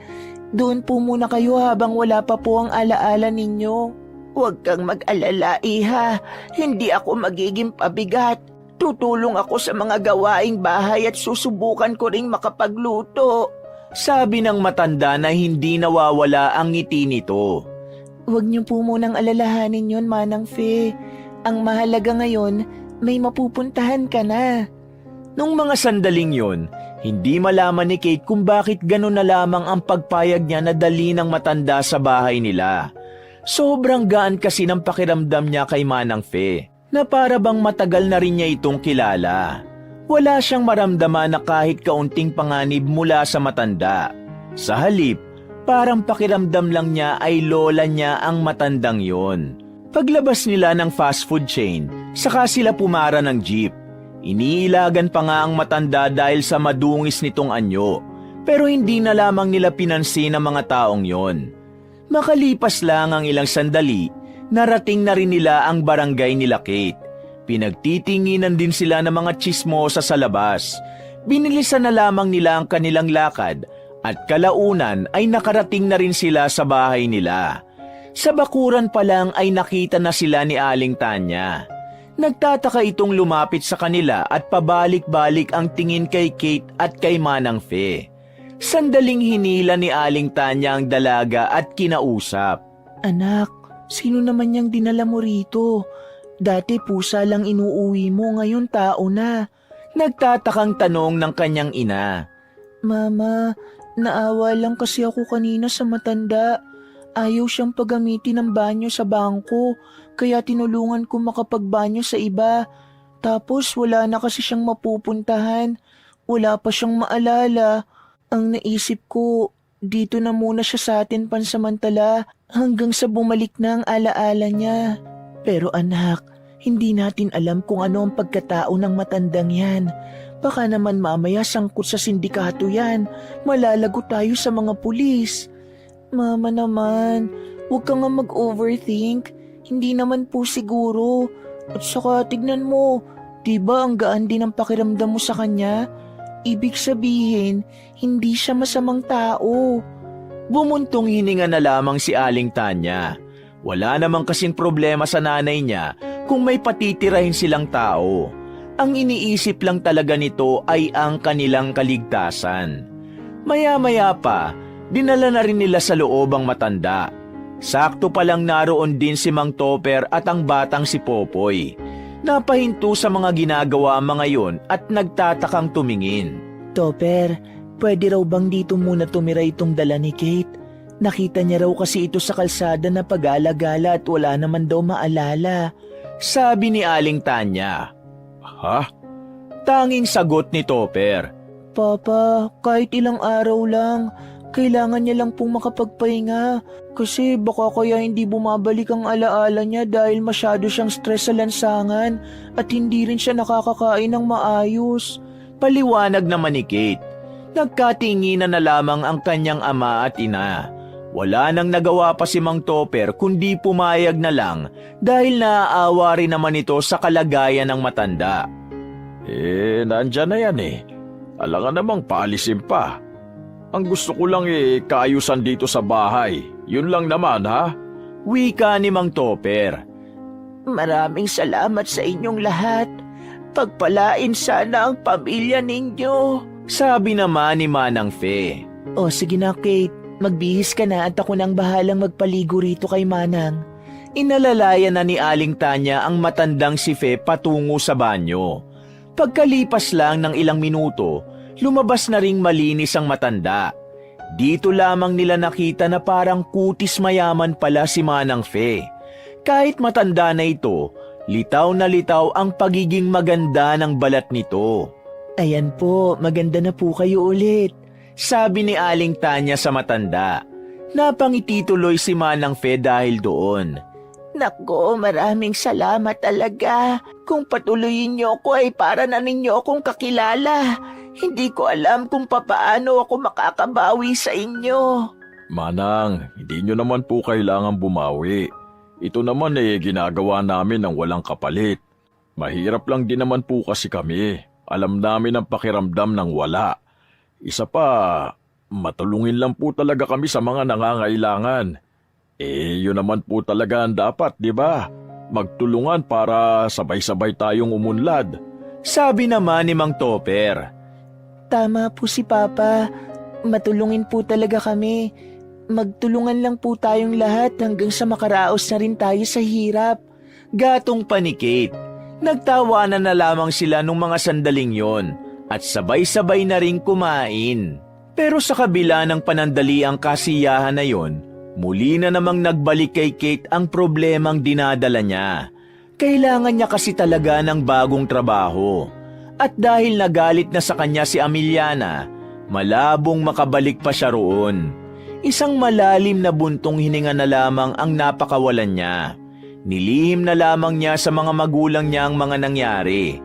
Doon po muna kayo habang wala pa po ang alaala ninyo. Huwag kang mag-alala, Iha. Hindi ako magiging pabigat. Tutulong ako sa mga gawaing bahay at susubukan ko ring makapagluto. Sabi ng matanda na hindi nawawala ang ngiti nito. Huwag niyo po munang alalahanin yon, Manang Fe. Ang mahalaga ngayon, may mapupuntahan ka na. Nung mga sandaling yon, hindi malaman ni Kate kung bakit gano'n na lamang ang pagpayag niya na dali ng matanda sa bahay nila. Sobrang gaan kasi ng pakiramdam niya kay Manang Fe, na para bang matagal na rin niya itong kilala. Wala siyang maramdaman na kahit kaunting panganib mula sa matanda. Sa halip, parang pakiramdam lang niya ay lola niya ang matandang yon. Paglabas nila ng fast food chain, saka sila pumara ng jeep. Iniilagan pa nga ang matanda dahil sa madungis nitong anyo, pero hindi na lamang nila pinansin ang mga taong yon. Makalipas lang ang ilang sandali, narating na rin nila ang barangay nila Kate. Pinagtitinginan din sila ng mga tsismosa sa labas. Binilisan na lamang nila ang kanilang lakad at kalaunan ay nakarating na rin sila sa bahay nila. Sa bakuran pa lang ay nakita na sila ni Aling Tanya. Nagtataka itong lumapit sa kanila at pabalik-balik ang tingin kay Kate at kay Manang Fe. Sandaling hinila ni Aling Tanya ang dalaga at kinausap. Anak, sino naman niyang dinala mo rito? Dati pusa lang inuuwi mo, ngayon tao na. Nagtatakang tanong ng kanyang ina. Mama, naawa lang kasi ako kanina sa matanda. Ayaw siyang paggamitin ng banyo sa bangko, kaya tinulungan ko makapagbanyo sa iba. Tapos wala na kasi siyang mapupuntahan. Wala pa siyang maalala. Ang naisip ko, dito na muna siya sa atin pansamantala hanggang sa bumalik na ang alaala niya. Pero anak, hindi natin alam kung ano ang pagkatao ng matandang yan. Baka naman mamaya sangkot sa sindikato yan. Malalago tayo sa mga pulis. Mama naman, huwag ka nga mag-overthink. Hindi naman po siguro. At saka tignan mo, diba ang gaan din ang pakiramdam mo sa kanya? Ibig sabihin, hindi siya masamang tao. Bumuntong hininga na lamang si Aling Tanya. Wala namang kasing problema sa nanay niya kung may patitirahin silang tao. Ang iniisip lang talaga nito ay ang kanilang kaligtasan. Maya-maya pa, dinala na rin nila sa loob ang matanda. Sakto palang naroon din si Mang Topper at ang batang si Popoy. Napahinto sa mga ginagawa mga yon at nagtatakang tumingin. Topper, pwede raw bang dito muna tumira itong dala ni Kate? Nakita niya raw kasi ito sa kalsada na pag-alagala at wala naman daw maalala. Sabi ni Aling Tanya. Ha? Tanging sagot ni Topper. Papa, kahit ilang araw lang, kailangan niya lang pong makapagpahinga. Kasi baka kaya hindi bumabalik ang alaala niya dahil masyado siyang stress sa lansangan at hindi rin siya nakakakain ng maayos. Paliwanag naman ni Kate. Nagkatinginan na lamang ang kanyang ama at ina. Wala nang nagawa pa si Mang Topper kundi pumayag na lang dahil naaawa rin naman ito sa kalagayan ng matanda. Nandyan na yan eh. Alangan namang paalisin pa. Ang gusto ko lang kaayusan dito sa bahay. Yun lang naman ha. Wika ni Mang Topper. Maraming salamat sa inyong lahat. Pagpalain sana ang pamilya ninyo. Sabi naman ni Manang Fe. O sige na Kate, magbihis ka na at ako nang bahalang magpaligo rito kay Manang. Inalalayan na ni Aling Tanya ang matandang si Fe patungo sa banyo. Pagkalipas lang ng ilang minuto, lumabas na ring malinis ang matanda. Dito lamang nila nakita na parang kutis mayaman pala si Manang Fe. Kahit matanda na ito, litaw na litaw ang pagiging maganda ng balat nito. Ayan po, maganda na po kayo ulit. Sabi ni Aling Tanya sa matanda. Napangiti tuloy si Manang Fe dahil doon. Nako, maraming salamat talaga. Kung patuloyin niyo ako ay para na ninyo akong kakilala. Hindi ko alam kung papaano ako makakabawi sa inyo. Manang, hindi nyo naman po kailangan bumawi. Ito naman ginagawa namin ng walang kapalit. Mahirap lang din naman po kasi kami. Alam namin ang pakiramdam ng wala. Isa pa, matulungin lang po talaga kami sa mga nangangailangan. Yun naman po talaga ang dapat, di ba? Magtulungan para sabay-sabay tayong umunlad. Sabi naman ni Mang Topper. Tama po si Papa. Matulungin po talaga kami. Magtulungan lang po tayong lahat hanggang sa makaraos na rin tayo sa hirap. Gatong pa ni Kate. Nagtawanan na lamang sila nung mga sandaling yon at sabay-sabay na ring kumain. Pero sa kabila ng panandaliang kasiyahan na yon, muli na namang nagbalik kay Kate ang problemang dinadala niya. Kailangan niya kasi talaga ng bagong trabaho. At dahil nagalit na sa kanya si Ameliana, malabong makabalik pa siya roon. Isang malalim na buntong hininga na lamang ang napakawalan niya. Nilihim na lamang niya sa mga magulang niya ang mga nangyari.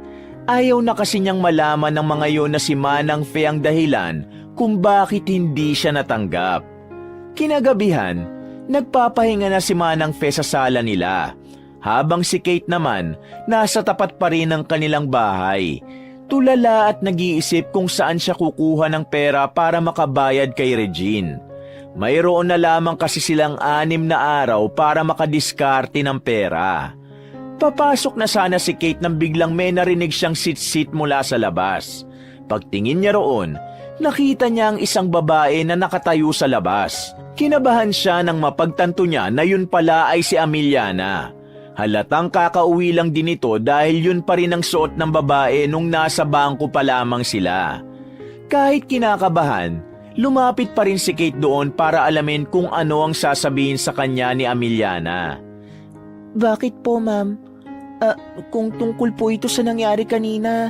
Ayaw na kasi niyang malaman ng mga yon na si Manang Fe ang dahilan kung bakit hindi siya natanggap. Kinagabihan, nagpapahinga na si Manang Fe sa sala nila, habang si Kate naman nasa tapat pa rin ng kanilang bahay. Tulala at nag-iisip kung saan siya kukuha ng pera para makabayad kay Regine. Mayroon na lamang kasi silang 6 na araw para makadiskarte ng pera. Papasok na sana si Kate nang biglang may narinig siyang sit-sit mula sa labas. Pagtingin niya roon, nakita niya ang isang babae na nakatayo sa labas. Kinabahan siya nang mapagtanto niya na yun pala ay si Ameliana. Halatang kakauwi lang din ito dahil yun pa rin ang suot ng babae nung nasa bangko pa lamang sila. Kahit kinakabahan, lumapit pa rin si Kate doon para alamin kung ano ang sasabihin sa kanya ni Ameliana. Bakit po, ma'am? Kung tungkol po ito sa nangyari kanina,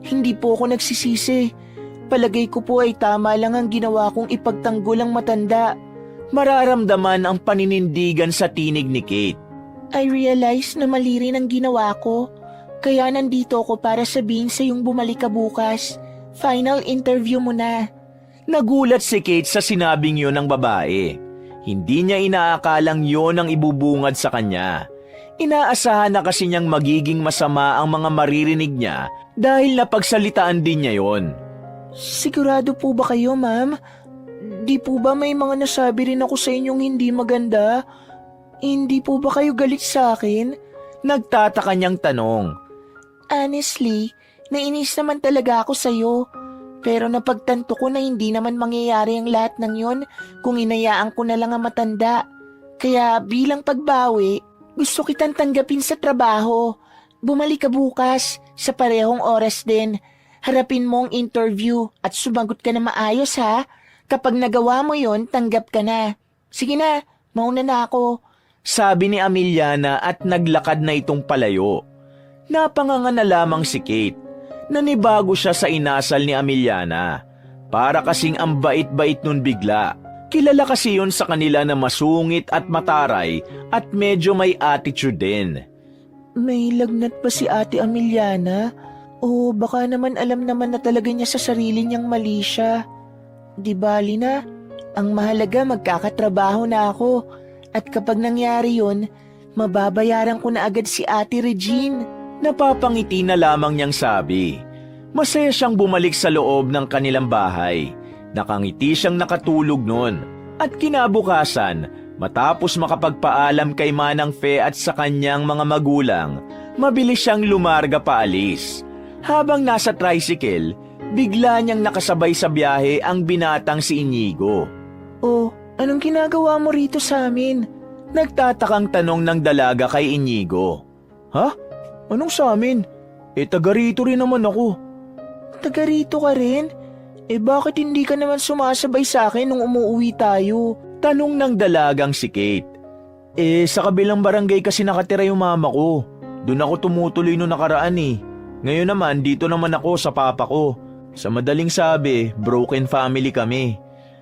hindi po ako nagsisisi. Palagay ko po ay tama lang ang ginawa kong ipagtanggol ang matanda. Mararamdaman ang paninindigan sa tinig ni Kate. I realize na mali rin ang ginawa ko. Kaya nandito ako para sabihin sa yung bumalik ka bukas. Final interview mo na. Nagulat si Kate sa sinabing yun ng babae. Hindi niya inaakalang yun ang ibubungad sa kanya. Inaasahan na kasi niyang magiging masama ang mga maririnig niya dahil napagsalitaan din niya yon. Sigurado po ba kayo, ma'am? Di po ba may mga nasabi rin ako sa inyong hindi maganda? Hindi po ba kayo galit sa akin? Nagtataka niyang tanong. Honestly, nainis naman talaga ako sa'yo. Pero napagtanto ko na hindi naman mangyayari ang lahat ng yon kung inayaan ko na lang ang matanda. Kaya bilang pagbawi, gusto kitang tanggapin sa trabaho. Bumalik ka bukas, sa parehong oras din. Harapin mo ang interview at sumagot ka na maayos ha. Kapag nagawa mo yon, tanggap ka na. Sige na, mauna na ako. Sabi ni Ameliana at naglakad na itong palayo. Napanganga na lamang si Kate. Nanibago siya sa inasal ni Ameliana. Para kasing ang bait-bait nun bigla. Kilala kasi yun sa kanila na masungit at mataray at medyo may attitude din. May lagnat ba si Ate Ameliana? O baka naman alam naman na talaga niya sa sarili niyang mali siya. Di bali na, ang mahalaga magkakatrabaho na ako. At kapag nangyari yun, mababayaran ko na agad si Ate Regine. Napapangiti na lamang niyang sabi. Masaya siyang bumalik sa loob ng kanilang bahay. Nakangiti siyang nakatulog noon. At kinabukasan, matapos makapagpaalam kay Manang Fe at sa kanyang mga magulang, mabilis siyang lumarga paalis. Habang nasa tricycle, bigla niyang nakasabay sa biyahe ang binatang si Inigo. Oh, anong ginagawa mo rito sa amin? Nagtatakang tanong ng dalaga kay Inigo. Ha? Anong sa amin? Taga rito rin naman ako. Taga rito ka rin? Bakit hindi ka naman sumasabay sa akin nung umuwi tayo? Tanong ng dalagang si Kate. Sa kabilang barangay kasi nakatira yung mama ko. Doon ako tumutuloy no nakaraan eh. Ngayon naman, dito naman ako sa papa ko. Sa madaling sabi, broken family kami.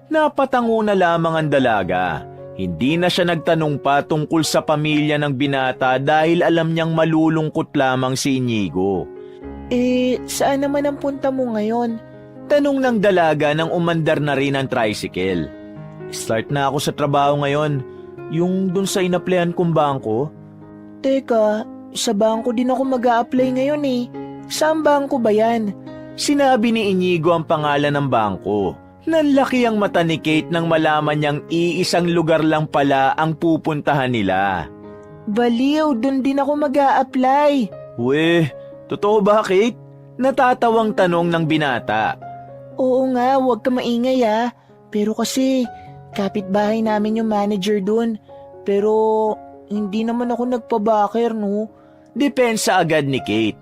Napatango na lamang ang dalaga. Hindi na siya nagtanong pa tungkol sa pamilya ng binata dahil alam niyang malulungkot lamang si Inigo. Saan naman ang punta mo ngayon? Tanong ng dalaga nang umandar na rin ang tricycle. Start na ako sa trabaho ngayon. Yung dun sa inaplehan kong bangko. Teka, sa bangko din ako mag-a-apply ngayon eh. Saan bangko ba yan? Sinabi ni Inigo ang pangalan ng bangko. Nanlaki ang mata ni Kate nang malaman niyang iisang lugar lang pala ang pupuntahan nila. Baliw, dun din ako mag-a-apply. Weh, totoo ba Kate? Natatawang tanong ng binata. Oo nga, huwag ka maingay ah. Pero kasi, kapitbahay namin yung manager dun. Pero, hindi naman ako nagpabakir no. Depensa agad ni Kate.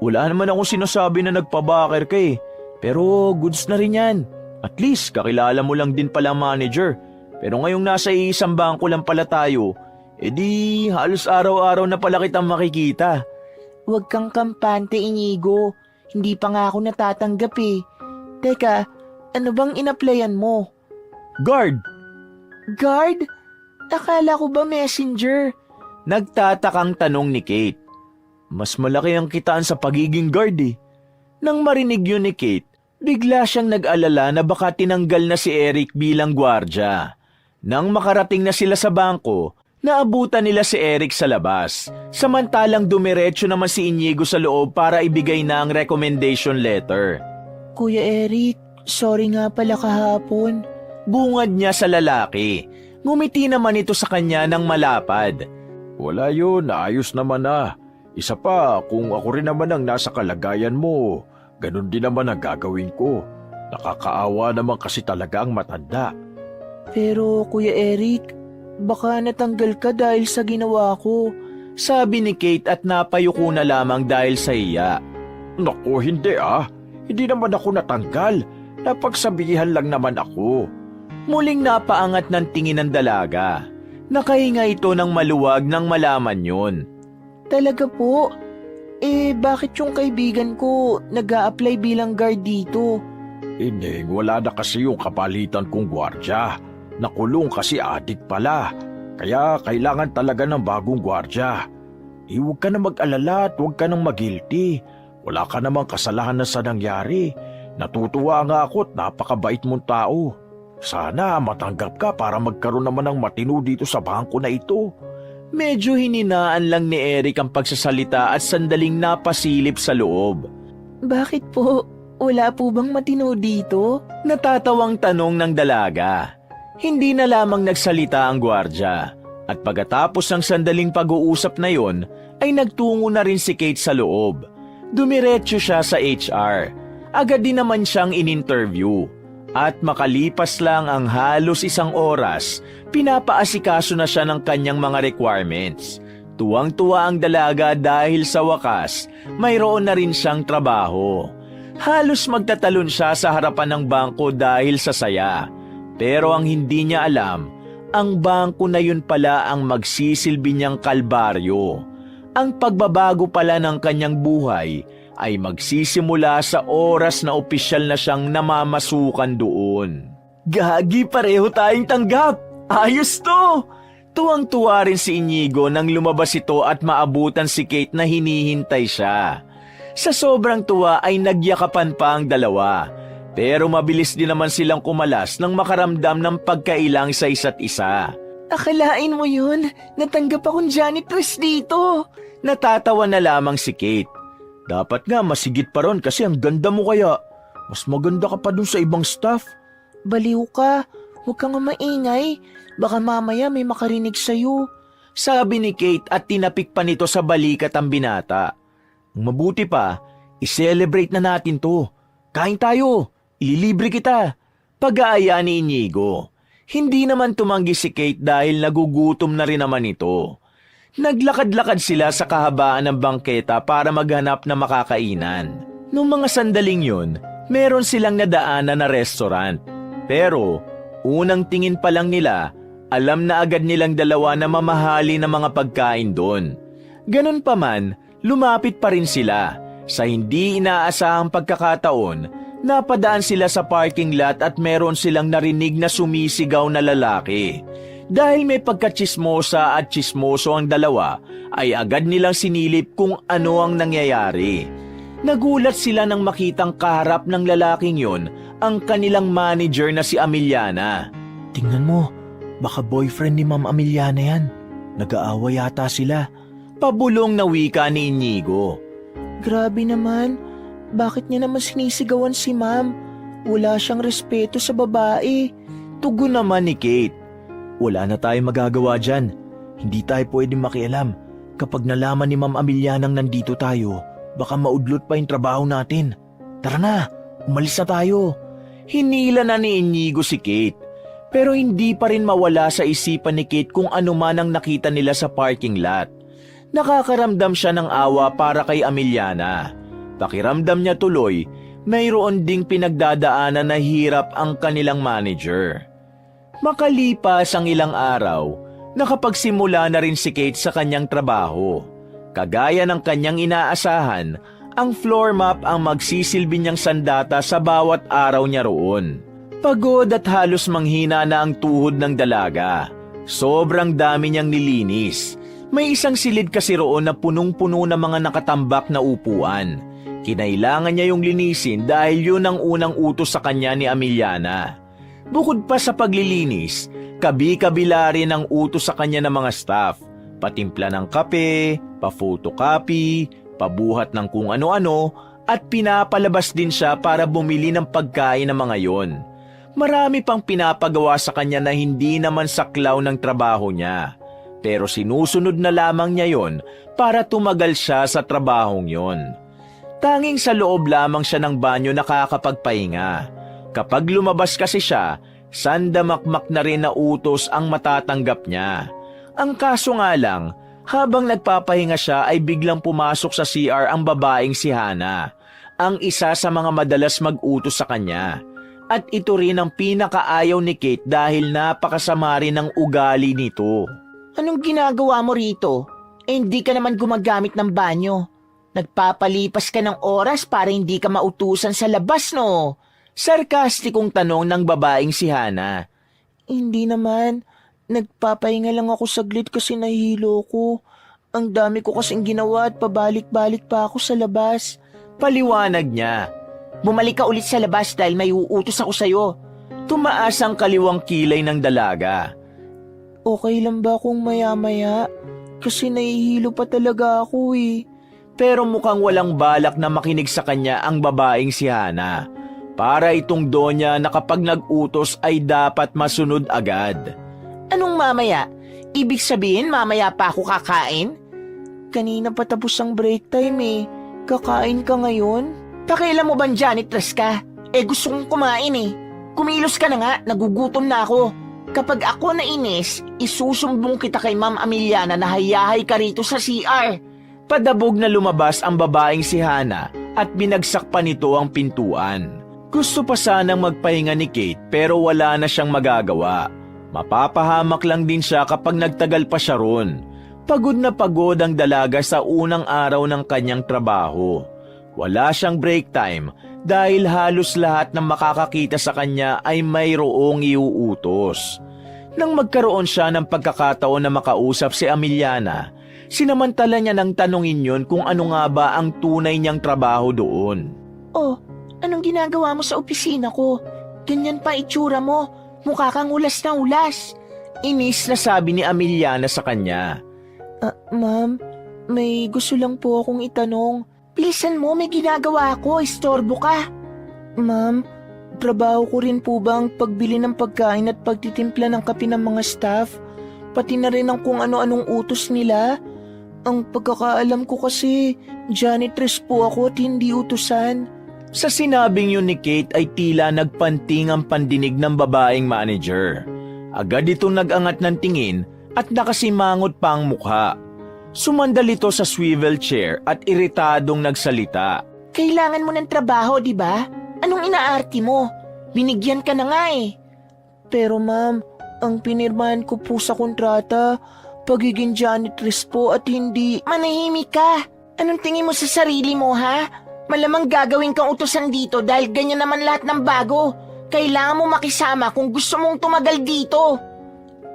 Wala naman akong sinasabi na nagpabakir ka eh. Pero goods na rin yan. At least, kakilala mo lang din pala manager. Pero ngayong nasa isang bangko lang pala tayo, di halos araw-araw na pala kitang makikita. Huwag kang kampante, Inigo. Hindi pa nga ako natatanggap eh. Teka, ano bang inaplayan mo? Guard! Guard? Akala ko ba messenger? Nagtatakang tanong ni Kate. Mas malaki ang kitaan sa pagiging guard eh. Nang marinig yun ni Kate, bigla siyang nag-alala na baka tinanggal na si Eric bilang gwardya. Nang makarating na sila sa bangko, naabutan nila si Eric sa labas. Samantalang dumiretso naman si Inigo sa loob para ibigay na ang recommendation letter. Kuya Eric, sorry nga pala kahapon. Bungad niya sa lalaki. Ngumiti naman ito sa kanya ng malapad. Wala yun, ayos naman na. Isa pa, kung ako rin naman ang nasa kalagayan mo, ganun din naman ang gagawin ko. Nakakaawa naman kasi talaga ang matanda. Pero Kuya Eric, baka natanggal ka dahil sa ginawa ko. Sabi ni Kate at napayuko na lamang dahil sa iya. Naku, hindi ah. Hindi naman ako natanggal. Napagsabihan lang naman ako. Muling napaangat ng tingin ng dalaga. Nakahinga ito ng maluwag nang malaman yun. Talaga po? Bakit yung kaibigan ko nag-a-apply bilang guard dito? Hindi, wala na kasi yung kapalitan kong gwardya. Nakulong kasi adik pala. Kaya kailangan talaga ng bagong gwardya. Huwag ka na mag-alala at huwag ka nang mag-guilty. Wala ka namang kasalanan sa nangyari. Natutuwa nga ako at napakabait mong tao. Sana matanggap ka para magkaroon naman ng matino dito sa bangko na ito. Medyo hininaan lang ni Eric ang pagsasalita at sandaling napasilip sa loob. Bakit po? Wala po bang matino dito? Natatawang tanong ng dalaga. Hindi na lamang nagsalita ang gwardya at pagkatapos ng sandaling pag-uusap na yon ay nagtungo na rin si Kate sa loob. Dumiretso siya sa HR. Agad din naman siyang in-interview. At makalipas lang ang halos 1 oras, pinapaasikaso na siya ng kanyang mga requirements. Tuwang-tuwa ang dalaga dahil sa wakas, mayroon na rin siyang trabaho. Halos magtatalon siya sa harapan ng bangko dahil sa saya. Pero ang hindi niya alam, ang bangko na yun pala ang magsisilbi niyang kalbaryo. Ang pagbabago pala ng kanyang buhay ay magsisimula sa oras na opisyal na siyang namamasukan doon. Gagi, pareho tayong tanggap! Ayos to! Tuwang-tuwa rin si Inigo nang lumabas ito at maabutan si Kate na hinihintay siya. Sa sobrang tuwa ay nagyakapan pa ang dalawa. Pero mabilis din naman silang kumalas nang makaramdam ng pagkailang sa isa't isa. Akalain mo yun? Natanggap akong janitress dito. Natatawa na lamang si Kate. Dapat nga masigit pa ron kasi ang ganda mo kaya. Mas maganda ka pa dun sa ibang staff. Baliw ka. Huwag kang maingay. Baka mamaya may makarinig sa'yo. Sabi ni Kate at tinapik pa nito sa balikat ang binata. Mabuti pa, i-celebrate na natin to. Kain tayo. Ililibre kita. Pag-aaya ni Inigo. Hindi naman tumanggi si Kate dahil nagugutom na rin naman ito. Naglakad-lakad sila sa kahabaan ng bangketa para maghanap ng makakainan. Noong mga sandaling yun, meron silang nadaanan na restaurant. Pero, unang tingin pa lang nila, alam na agad nilang dalawa na mamahali ng mga pagkain doon. Ganun pa man, lumapit pa rin sila. Sa hindi inaasahang pagkakataon, napadaan sila sa parking lot at meron silang narinig na sumisigaw na lalaki. Dahil may pagkatsismosa at tsismoso ang dalawa, ay agad nilang sinilip kung ano ang nangyayari. Nagulat sila nang makitang kaharap ng lalaking yon ang kanilang manager na si Ameliana. Tingnan mo, baka boyfriend ni Ma'am Ameliana yan. Nag-aaway yata sila. Pabulong na wika ni Inigo. Grabe naman. Bakit niya naman sinisigawan si Ma'am? Wala siyang respeto sa babae. Tugon naman ni Kate. Wala na tayong magagawa dyan. Hindi tayo pwedeng makialam. Kapag nalaman ni Ma'am Amelianang nandito tayo, baka maudlot pa yung trabaho natin. Tara na, umalis na tayo. Hinila na ni Inigo si Kate. Pero hindi pa rin mawala sa isipan ni Kate kung ano man ang nakita nila sa parking lot. Nakakaramdam siya ng awa para kay Ameliana. Pakiramdam niya tuloy, mayroon ding pinagdadaanan na hirap ang kanilang manager. Makalipas ang ilang araw, nakapagsimula na rin si Kate sa kanyang trabaho. Kagaya ng kanyang inaasahan, ang floor map ang magsisilbi niyang sandata sa bawat araw niya roon. Pagod at halos manghina na ang tuhod ng dalaga. Sobrang dami niyang nilinis. May isang silid kasi roon na punong-puno ng mga nakatambak na upuan. Kinailangan niya yung linisin dahil yun ang unang utos sa kanya ni Ameliana. Bukod pa sa paglilinis, kabi-kabila rin ang utos sa kanya ng mga staff. Patimpla ng kape, pa-photocopy, pabuhat ng kung ano-ano, at pinapalabas din siya para bumili ng pagkain ng mga yon. Marami pang pinapagawa sa kanya na hindi naman saklaw ng trabaho niya. Pero sinusunod na lamang niya yon para tumagal siya sa trabahong yon. Tanging sa loob lamang siya ng banyo nakakapagpahinga. Kapag lumabas kasi siya, sandamakmak na rin na utos ang matatanggap niya. Ang kaso nga lang, habang nagpapahinga siya ay biglang pumasok sa CR ang babaeng si Hana, ang isa sa mga madalas mag-utos sa kanya. At ito rin ang pinakaayaw ni Kate dahil napakasama rin ng ugali nito. Anong ginagawa mo rito? Hindi ka naman gumagamit ng banyo. Nagpapalipas ka ng oras para hindi ka mautusan sa labas, no? Sarkastikong tanong ng babaeng si Hana. Hindi naman. Nagpapahinga lang ako saglit kasi nahihilo ko. Ang dami ko kasing ginawa at pabalik-balik pa ako sa labas. Paliwanag niya. Bumalik ka ulit sa labas dahil may uutos ako sa'yo. Tumaas ang kaliwang kilay ng dalaga. Okay lang ba kung maya-maya? Kasi nahihilo pa talaga ako eh. Pero mukhang walang balak na makinig sa kanya ang babaeng si Hana. Para itong donya na kapag nag-utos ay dapat masunod agad. Anong mamaya? Ibig sabihin mamaya pa ako kakain? Kanina pa tapos ang break time eh. Kakain ka ngayon? Pakialam mo bang janitress ka? Gusto kong kumain eh. Kumilos ka na nga, nagugutom na ako. Kapag ako nainis, isusumbong kita kay Ma'am Ameliana na hayahay ka rito sa CR. Padabog na lumabas ang babaeng si Hana at binagsak pa nito ang pintuan. Gusto pa sanang magpahinga ni Kate pero wala na siyang magagawa. Mapapahamak lang din siya kapag nagtagal pa siya ron. Pagod na pagod ang dalaga sa unang araw ng kanyang trabaho. Wala siyang break time dahil halos lahat ng makakakita sa kanya ay mayroong iuutos. Nang magkaroon siya ng pagkakataon na makausap si Ameliana, sinamantala niya nang tanungin yun kung ano nga ba ang tunay niyang trabaho doon. Oh, anong ginagawa mo sa opisina ko? Ganyan pa itsura mo. Mukha kang ulas na ulas. Inis na sabi ni Ameliana sa kanya. Ma'am, may gusto lang po akong itanong. Bilisan mo, may ginagawa ako, istorbo ka. Ma'am, trabaho ko rin po ba ang pagbili ng pagkain at pagtitimpla ng kape ng mga staff? Pati na rin ang kung ano-anong utos nila? Ang pagkakaalam ko kasi, janitress po ako at hindi utusan. Sa sinabing yun ni Kate ay tila nagpanting ang pandinig ng babaeng manager. Agad itong nag-angat ng tingin at nakasimangot pa ang mukha. Sumandal ito sa swivel chair at iritadong nagsalita. Kailangan mo ng trabaho, di ba? Anong inaarti mo? Binigyan ka na nga eh. Pero ma'am, ang pinirmahan ko po sa kontrata, pagiging janitress po at hindi... Manahimik ka. Anong tingin mo sa sarili mo, ha? Malamang gagawin kang utusan dito dahil ganyan naman lahat ng bago. Kailangan mo makisama kung gusto mong tumagal dito.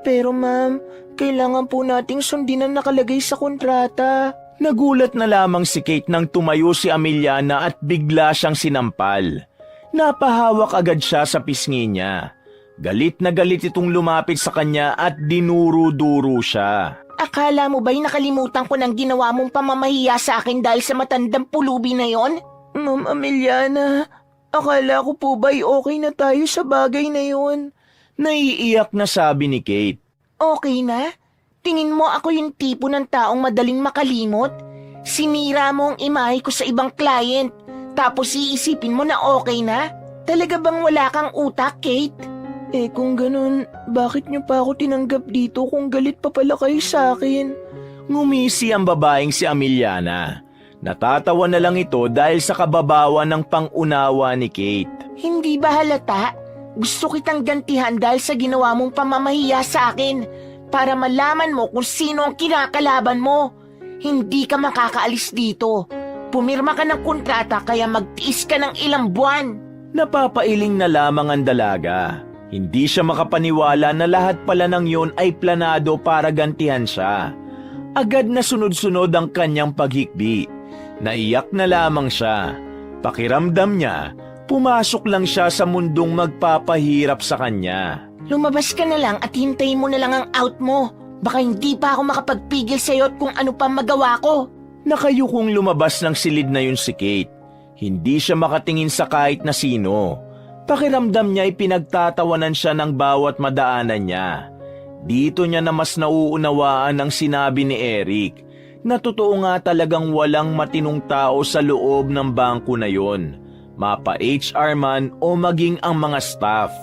Pero ma'am, kailangan po nating sundin ang nakalagay sa kontrata. Nagulat na lamang si Kate nang tumayo si Ameliana at bigla siyang sinampal. Napahawak agad siya sa pisngi niya. Galit na galit itong lumapit sa kanya at dinuro-duro siya. Akala mo ba'y nakalimutan ko ng ginawa mong pamamahiya sa akin dahil sa matandang pulubi na yon? Ma'am Ameliana, akala ko po ba'y okay na tayo sa bagay na yon? Naiiyak na sabi ni Kate. Okay na? Tingin mo ako yung tipo ng taong madaling makalimot? Sinira mo ang imahe ko sa ibang client, tapos iisipin mo na okay na? Talaga bang wala kang utak, Kate? Kung ganun, bakit niyo pa ako tinanggap dito kung galit pa pala kayo sa akin? Ngumisi ang babaeng si Ameliana. Natatawa na lang ito dahil sa kababawan ng pangunawa ni Kate. Hindi ba halata? Gusto kitang gantihan dahil sa ginawa mong pamamahiya sa akin para malaman mo kung sino ang kinakalaban mo. Hindi ka makakaalis dito. Pumirma ka ng kontrata kaya magtiis ka ng ilang buwan. Napapailing na lamang ang dalaga. Hindi siya makapaniwala na lahat pala ng yun ay planado para gantihan siya. Agad na sunod-sunod ang kanyang paghikbi. Naiyak na lamang siya. Pakiramdam niya, pumasok lang siya sa mundong magpapahirap sa kanya. Lumabas ka na lang at hintayin mo na lang ang out mo. Baka hindi pa ako makapagpigil sa'yo at kung ano pa magawa ko. Nakayukong lumabas ng silid na yun si Kate. Hindi siya makatingin sa kahit na sino. Pakiramdam niya ay pinagtatawanan siya ng bawat madaanan niya. Dito niya na mas nauunawaan ang sinabi ni Eric na totoo nga talagang walang matinong tao sa loob ng bangko na yon, mapa HR man o maging ang mga staff.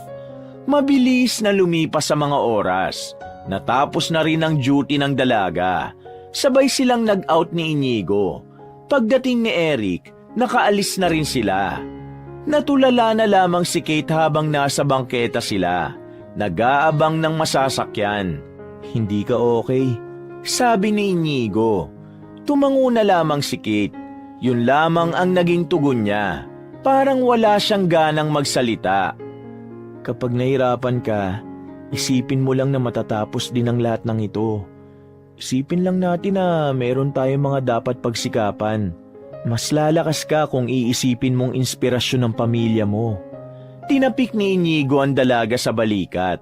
Mabilis na lumipas sa mga oras. Natapos na rin ang duty ng dalaga. Sabay silang nag-out ni Inigo. Pagdating ni Eric, nakaalis na rin sila. Natulala na lamang si Kate habang nasa bangketa sila. Nag-aabang ng masasakyan. Hindi ka okay? Sabi ni Inigo. Tumango na lamang si Kate. Yun lamang ang naging tugon niya. Parang wala siyang ganang magsalita. Kapag nahirapan ka, isipin mo lang na matatapos din ang lahat ng ito. Isipin lang natin na meron tayong mga dapat pagsikapan. Mas lalakas ka kung iisipin mong inspirasyon ng pamilya mo. Tinapik ni Inigo ang dalaga sa balikat.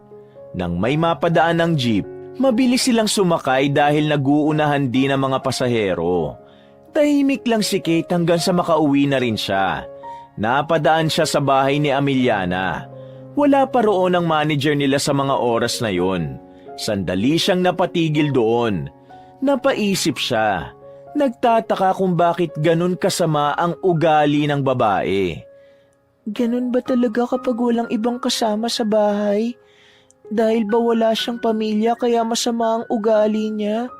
Nang may mapadaan ng jeep, mabilis silang sumakay dahil naguunahan din ang mga pasahero. Tahimik lang si Kate hanggang sa makauwi na rin siya. Napadaan siya sa bahay ni Ameliana. Wala pa roon ang manager nila sa mga oras na yon. Sandali siyang napatigil doon. Napaisip siya. Nagtataka kung bakit ganun kasama ang ugali ng babae. Ganun ba talaga kapag walang ibang kasama sa bahay? Dahil ba wala siyang pamilya kaya masama ang ugali niya?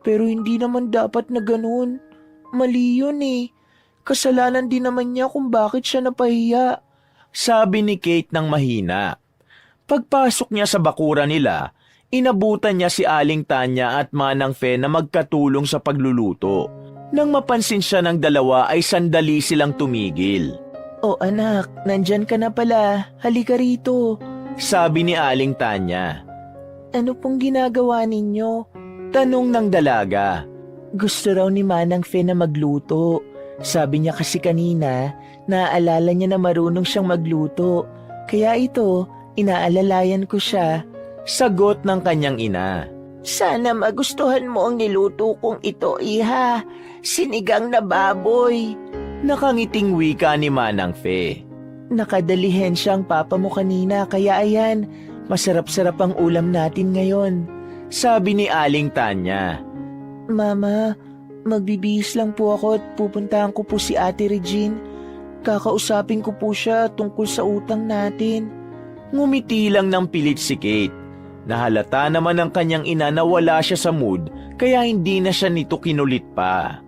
Pero hindi naman dapat na ganun. Mali yun eh. Kasalanan din naman niya kung bakit siya napahiya. Sabi ni Kate ng mahina. Pagpasok niya sa bakura nila, inabutan niya si Aling Tanya at Manang Fe na magkatulong sa pagluluto. Nang mapansin siya ng dalawa ay sandali silang tumigil. O anak, nandyan ka na pala. Halika rito. Sabi ni Aling Tanya. Ano pong ginagawa ninyo? Tanong ng dalaga. Gusto raw ni Manang Fe na magluto. Sabi niya kasi kanina, naaalala niya na marunong siyang magluto. Kaya ito, inaalalayan ko siya. Sagot ng kanyang ina. Sana magustuhan mo ang niluto kong ito, iha. Sinigang na baboy. Nakangiting wika ni Manang Fe. Nakadalihen siyang papa mo kanina, kaya ayan, masarap-sarap ang ulam natin ngayon. Sabi ni Aling Tanya. Mama, magbibihis lang po ako at pupuntahan ko po si Ate Regine. Kakausapin ko po siya tungkol sa utang natin. Ngumiti lang ng pilit si Kate. Nahalata naman ng kanyang ina na wala siya sa mood kaya hindi na siya nito kinulit pa.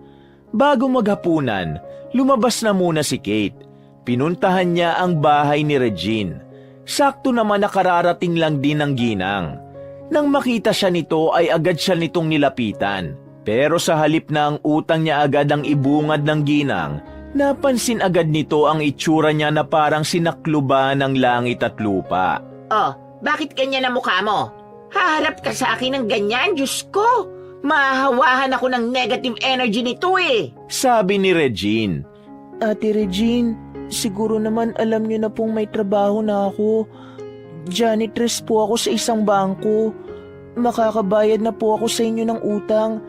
Bago maghapunan, lumabas na muna si Kate. Pinuntahan niya ang bahay ni Regine. Sakto naman nakararating lang din ng ginang. Nang makita siya nito ay agad siya nitong nilapitan. Pero sa halip na ang utang niya agad ang ibungad ng ginang, napansin agad nito ang itsura niya na parang sinakluban ng langit at lupa. Oh, bakit ganyan ang mukha mo? Haharap ka sa akin ng ganyan, Diyos ko! Mahahawahan ako ng negative energy nito eh! Sabi ni Regine. Ate Regine, siguro naman alam niyo na pong may trabaho na ako. Janitress po ako sa isang bangko. Makakabayad na po ako sa inyo ng utang.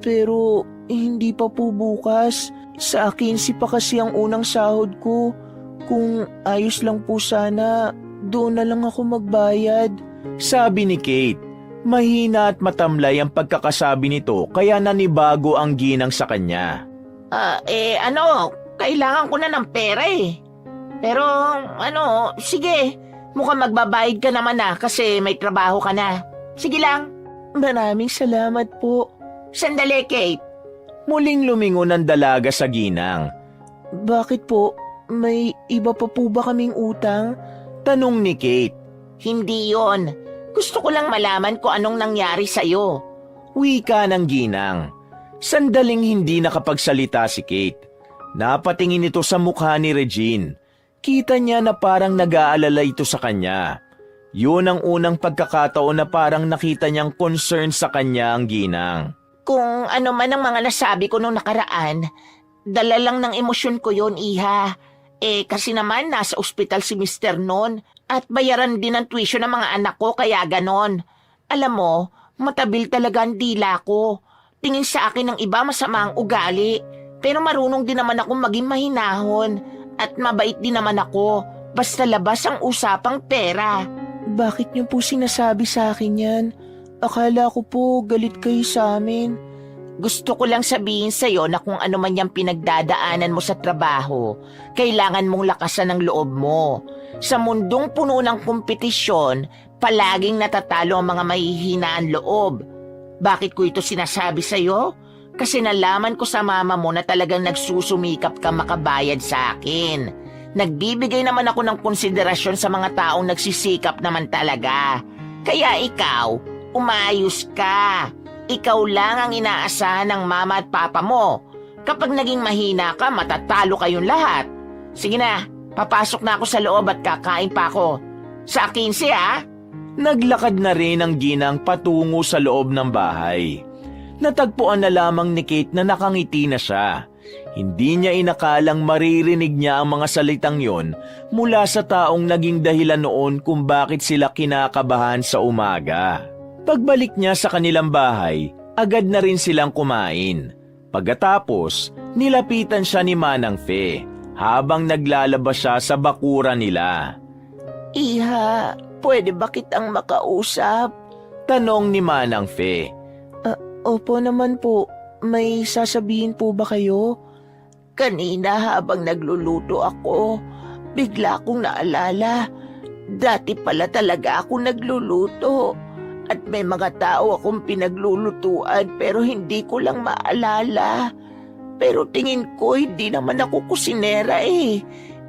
Pero hindi pa po bukas. Sa akin pa kasi ang unang sahod ko. Kung ayos lang po sana, doon na lang ako magbayad. Sabi ni Kate. Mahina at matamlay ang pagkakasabi nito kaya nanibago ang ginang sa kanya. Kailangan ko na ng pera eh. Pero sige, mukhang magbabayad ka naman kasi may trabaho ka na. Sige lang. Maraming salamat po. Sandali, Kate. Muling lumingon ang dalaga sa ginang. Bakit po? May iba pa po ba kaming utang? Tanong ni Kate. Hindi yon. Gusto ko lang malaman kung anong nangyari sa'yo. Wika ng ginang. Sandaling hindi nakapagsalita si Kate. Napatingin ito sa mukha ni Regine. Kita niya na parang nag-aalala ito sa kanya. Yun ang unang pagkakataon na parang nakita niyang concern sa kanya ang ginang. Kung ano man ang mga nasabi ko nung nakaraan, dala lang ng emosyon ko yon, iha. Kasi naman nasa ospital si Mr. noon at bayaran din ang tuition ng mga anak ko kaya ganon. Alam mo, matabil talaga ang dila ko. Tingin sa akin ng iba masama ang ugali. Pero marunong din naman akong maging mahinahon at mabait din naman ako. Basta labas ang usapang pera. Bakit niyo po sinasabi sa akin yan? Akala ko po galit kayo sa amin. Gusto ko lang sabihin sa'yo na kung ano man yung pinagdadaanan mo sa trabaho, kailangan mong lakasan ang loob mo. Sa mundong puno ng kompetisyon, palaging natatalo ang mga mahihinaan loob. Bakit ko ito sinasabi sa'yo? Kasi nalaman ko sa mama mo na talagang nagsusumikap ka makabayad sa akin. Nagbibigay naman ako ng konsiderasyon sa mga taong nagsisikap naman talaga. Kaya ikaw, umayos ka. Ikaw lang ang inaasahan ng mama at papa mo. Kapag naging mahina ka, matatalo kayong lahat. Sige na, papasok na ako sa loob at kakain pa ako. Sa 15 ha? Naglakad na rin ang ginang patungo sa loob ng bahay. Natagpuan na lamang ni Kate na nakangiti na siya. Hindi niya inakalang maririnig niya ang mga salitang yon mula sa taong naging dahilan noon kung bakit sila kinakabahan sa umaga. Pagbalik niya sa kanilang bahay, agad na rin silang kumain. Pagkatapos, nilapitan siya ni Manang Fe habang naglalaba siya sa bakuran nila. Iha, pwede ba kitang makausap? Tanong ni Manang Fe. Opo naman po. May sasabihin po ba kayo? Kanina habang nagluluto ako, bigla kong naalala. Dati pala talaga ako nagluluto. At may mga tao akong pinaglulutuan pero hindi ko lang maalala. Pero tingin ko hindi naman ako kusinera eh.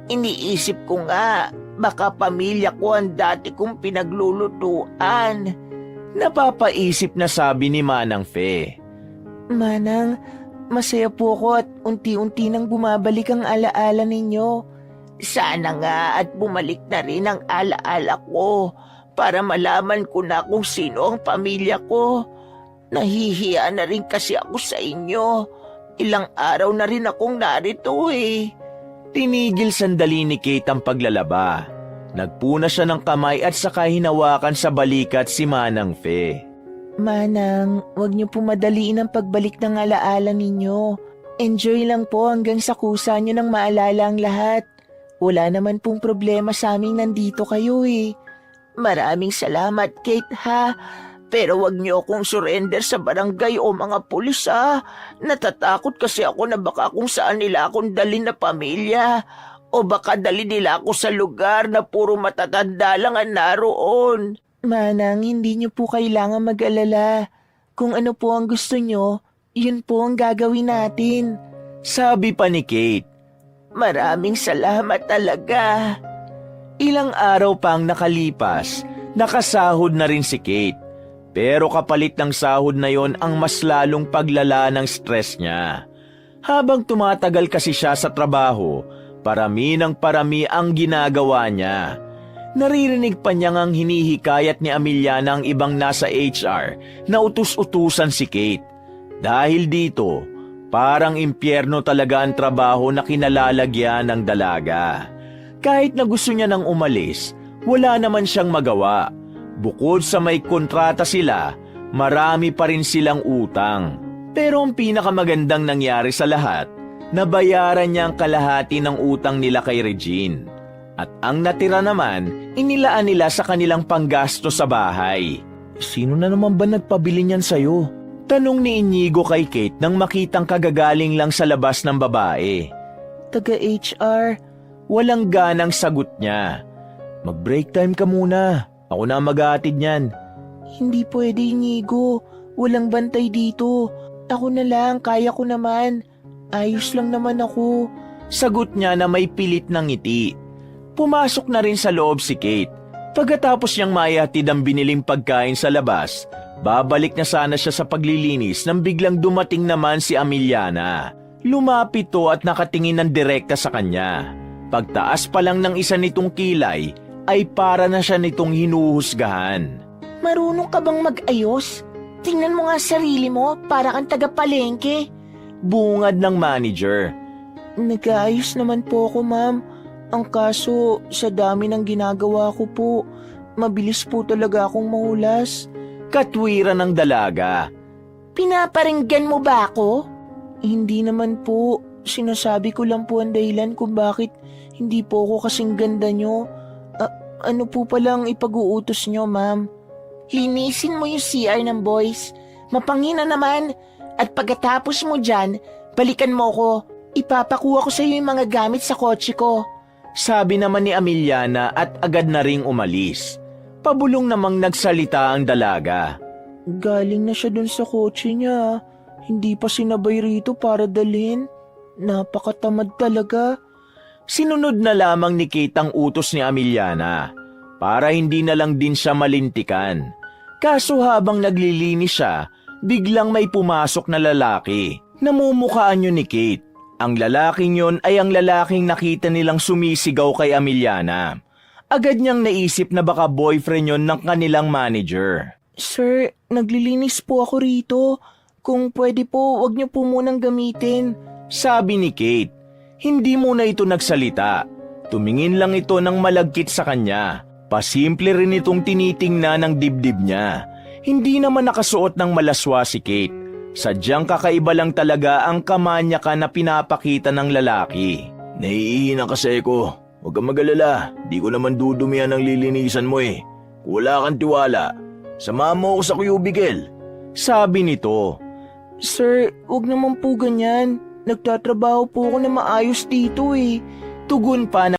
Iniisip ko nga, baka pamilya ko ang dati kong pinaglulutuan. Napapaisip na sabi ni Manang Fe. Manang, masaya po ako at unti-unti nang bumabalik ang alaala ninyo. Sana nga at bumalik na rin ang alaala ko para malaman ko na kung sino ang pamilya ko. Nahihiya na rin kasi ako sa inyo. Ilang araw na rin akong narito eh. Tinigil sandali ni Kate ang paglalaba. Nagpuna siya ng kamay at saka hinawakan sa balikat si Manang Fe. Manang, huwag niyo po madaliin ang pagbalik ng alaala ninyo. Enjoy lang po hanggang sa kusa niyo nang maalala ang lahat. Wala naman pong problema sa aming nandito kayo eh. Maraming salamat, Kate ha. Pero wag niyo akong surrender sa barangay o mga pulis ha. Natatakot kasi ako na baka kung saan nila akong dalhin na pamilya. O baka dali nila ako sa lugar na puro matatanda lang ang naroon. Manang, hindi niyo po kailangan mag-alala. Kung ano po ang gusto niyo, yun po ang gagawin natin. Sabi pa ni Kate. Maraming salamat talaga. Ilang araw pang nakalipas, nakasahod na rin si Kate. Pero kapalit ng sahod na yon ang mas lalong paglala ng stress niya. Habang tumatagal kasi siya sa trabaho, parami ng parami ang ginagawa niya. Naririnig pa niya ngang hinihikayat ni Ameliana ang ibang nasa HR na utus-utusan si Kate. Dahil dito, parang impyerno talaga ang trabaho na kinalalagyan ng dalaga. Kahit na gusto niya nang umalis, wala naman siyang magawa. Bukod sa may kontrata sila, marami pa rin silang utang. Pero ang pinakamagandang nangyari sa lahat, nabayaran niya ang kalahati ng utang nila kay Regine. At ang natira naman, inilaan nila sa kanilang panggasto sa bahay. Sino na naman ba nagpabili niyan sa'yo? Tanong ni Inigo kay Kate nang makitang kagagaling lang sa labas ng babae. Taga-HR. Walang ganang sagot niya. Mag-break time ka muna. Ako na mag-aatid niyan. Hindi pwede, Inigo. Walang bantay dito. Ako na lang, kaya ko naman. Ayos lang naman ako. Sagot niya na may pilit ng ngiti. Pumasok na rin sa loob si Kate. Pagkatapos niyang maihatid ang biniling pagkain sa labas, babalik na sana siya sa paglilinis nang biglang dumating naman si Ameliana. Lumapit to at nakatingin ng direkta sa kanya. Pagtaas pa lang ng isa nitong kilay, ay para na siya nitong hinuhusgahan. Marunong ka bang mag-ayos? Tingnan mo nga sarili mo, para kang taga-palengke. Bungad ng manager. Nag-aayos naman po ako, ma'am. Ang kaso, sa dami ng ginagawa ko po, mabilis po talaga akong mahulas. Katwiran ng dalaga. Pinaparinggan mo ba ako? Hindi naman po. Sinasabi ko lang po ang dahilan kung bakit hindi po ako kasing ganda nyo. Ano po palang ipag-uutos nyo, ma'am? Linisin mo yung CR ng boys. Mapangina naman. At pagkatapos mo dyan, balikan mo ko. Ipapakuha ko sa iyo yung mga gamit sa kotse ko. Sabi naman ni Ameliana at agad na ring umalis. Pabulong namang nagsalita ang dalaga. Galing na siya dun sa kotse niya. Hindi pa sinabay rito para dalhin. Napakatamad talaga. Sinunod na lamang ni Kate ang utos ni Ameliana para hindi na lang din siya malintikan. Kaso habang naglilinis siya, biglang may pumasok na lalaki. Namumukhaan yun ni Kate. Ang lalaking yon ay ang lalaking nakita nilang sumisigaw kay Ameliana. Agad niyang naisip na baka boyfriend yon ng kanilang manager. Sir, naglilinis po ako rito. Kung pwede po, wag niyo po munang gamitin. Sabi ni Kate. Hindi muna ito nagsalita. Tumingin lang ito ng malagkit sa kanya. Pasimple rin itong tinitingnan ng dibdib niya. Hindi naman nakasuot ng malaswa si Kate. Sadyang kakaiba lang talaga ang kamanyaka na pinapakita ng lalaki. Naiihina kasi ako. Huwag kang mag-alala. Di ko naman dudumihan ang lilinisan mo eh. Kung wala kang tiwala, samahan mo ako sa cubicle. Sabi nito. Sir, wag naman po ganyan. Nagtatrabaho po ako na maayos dito eh. Tugon pa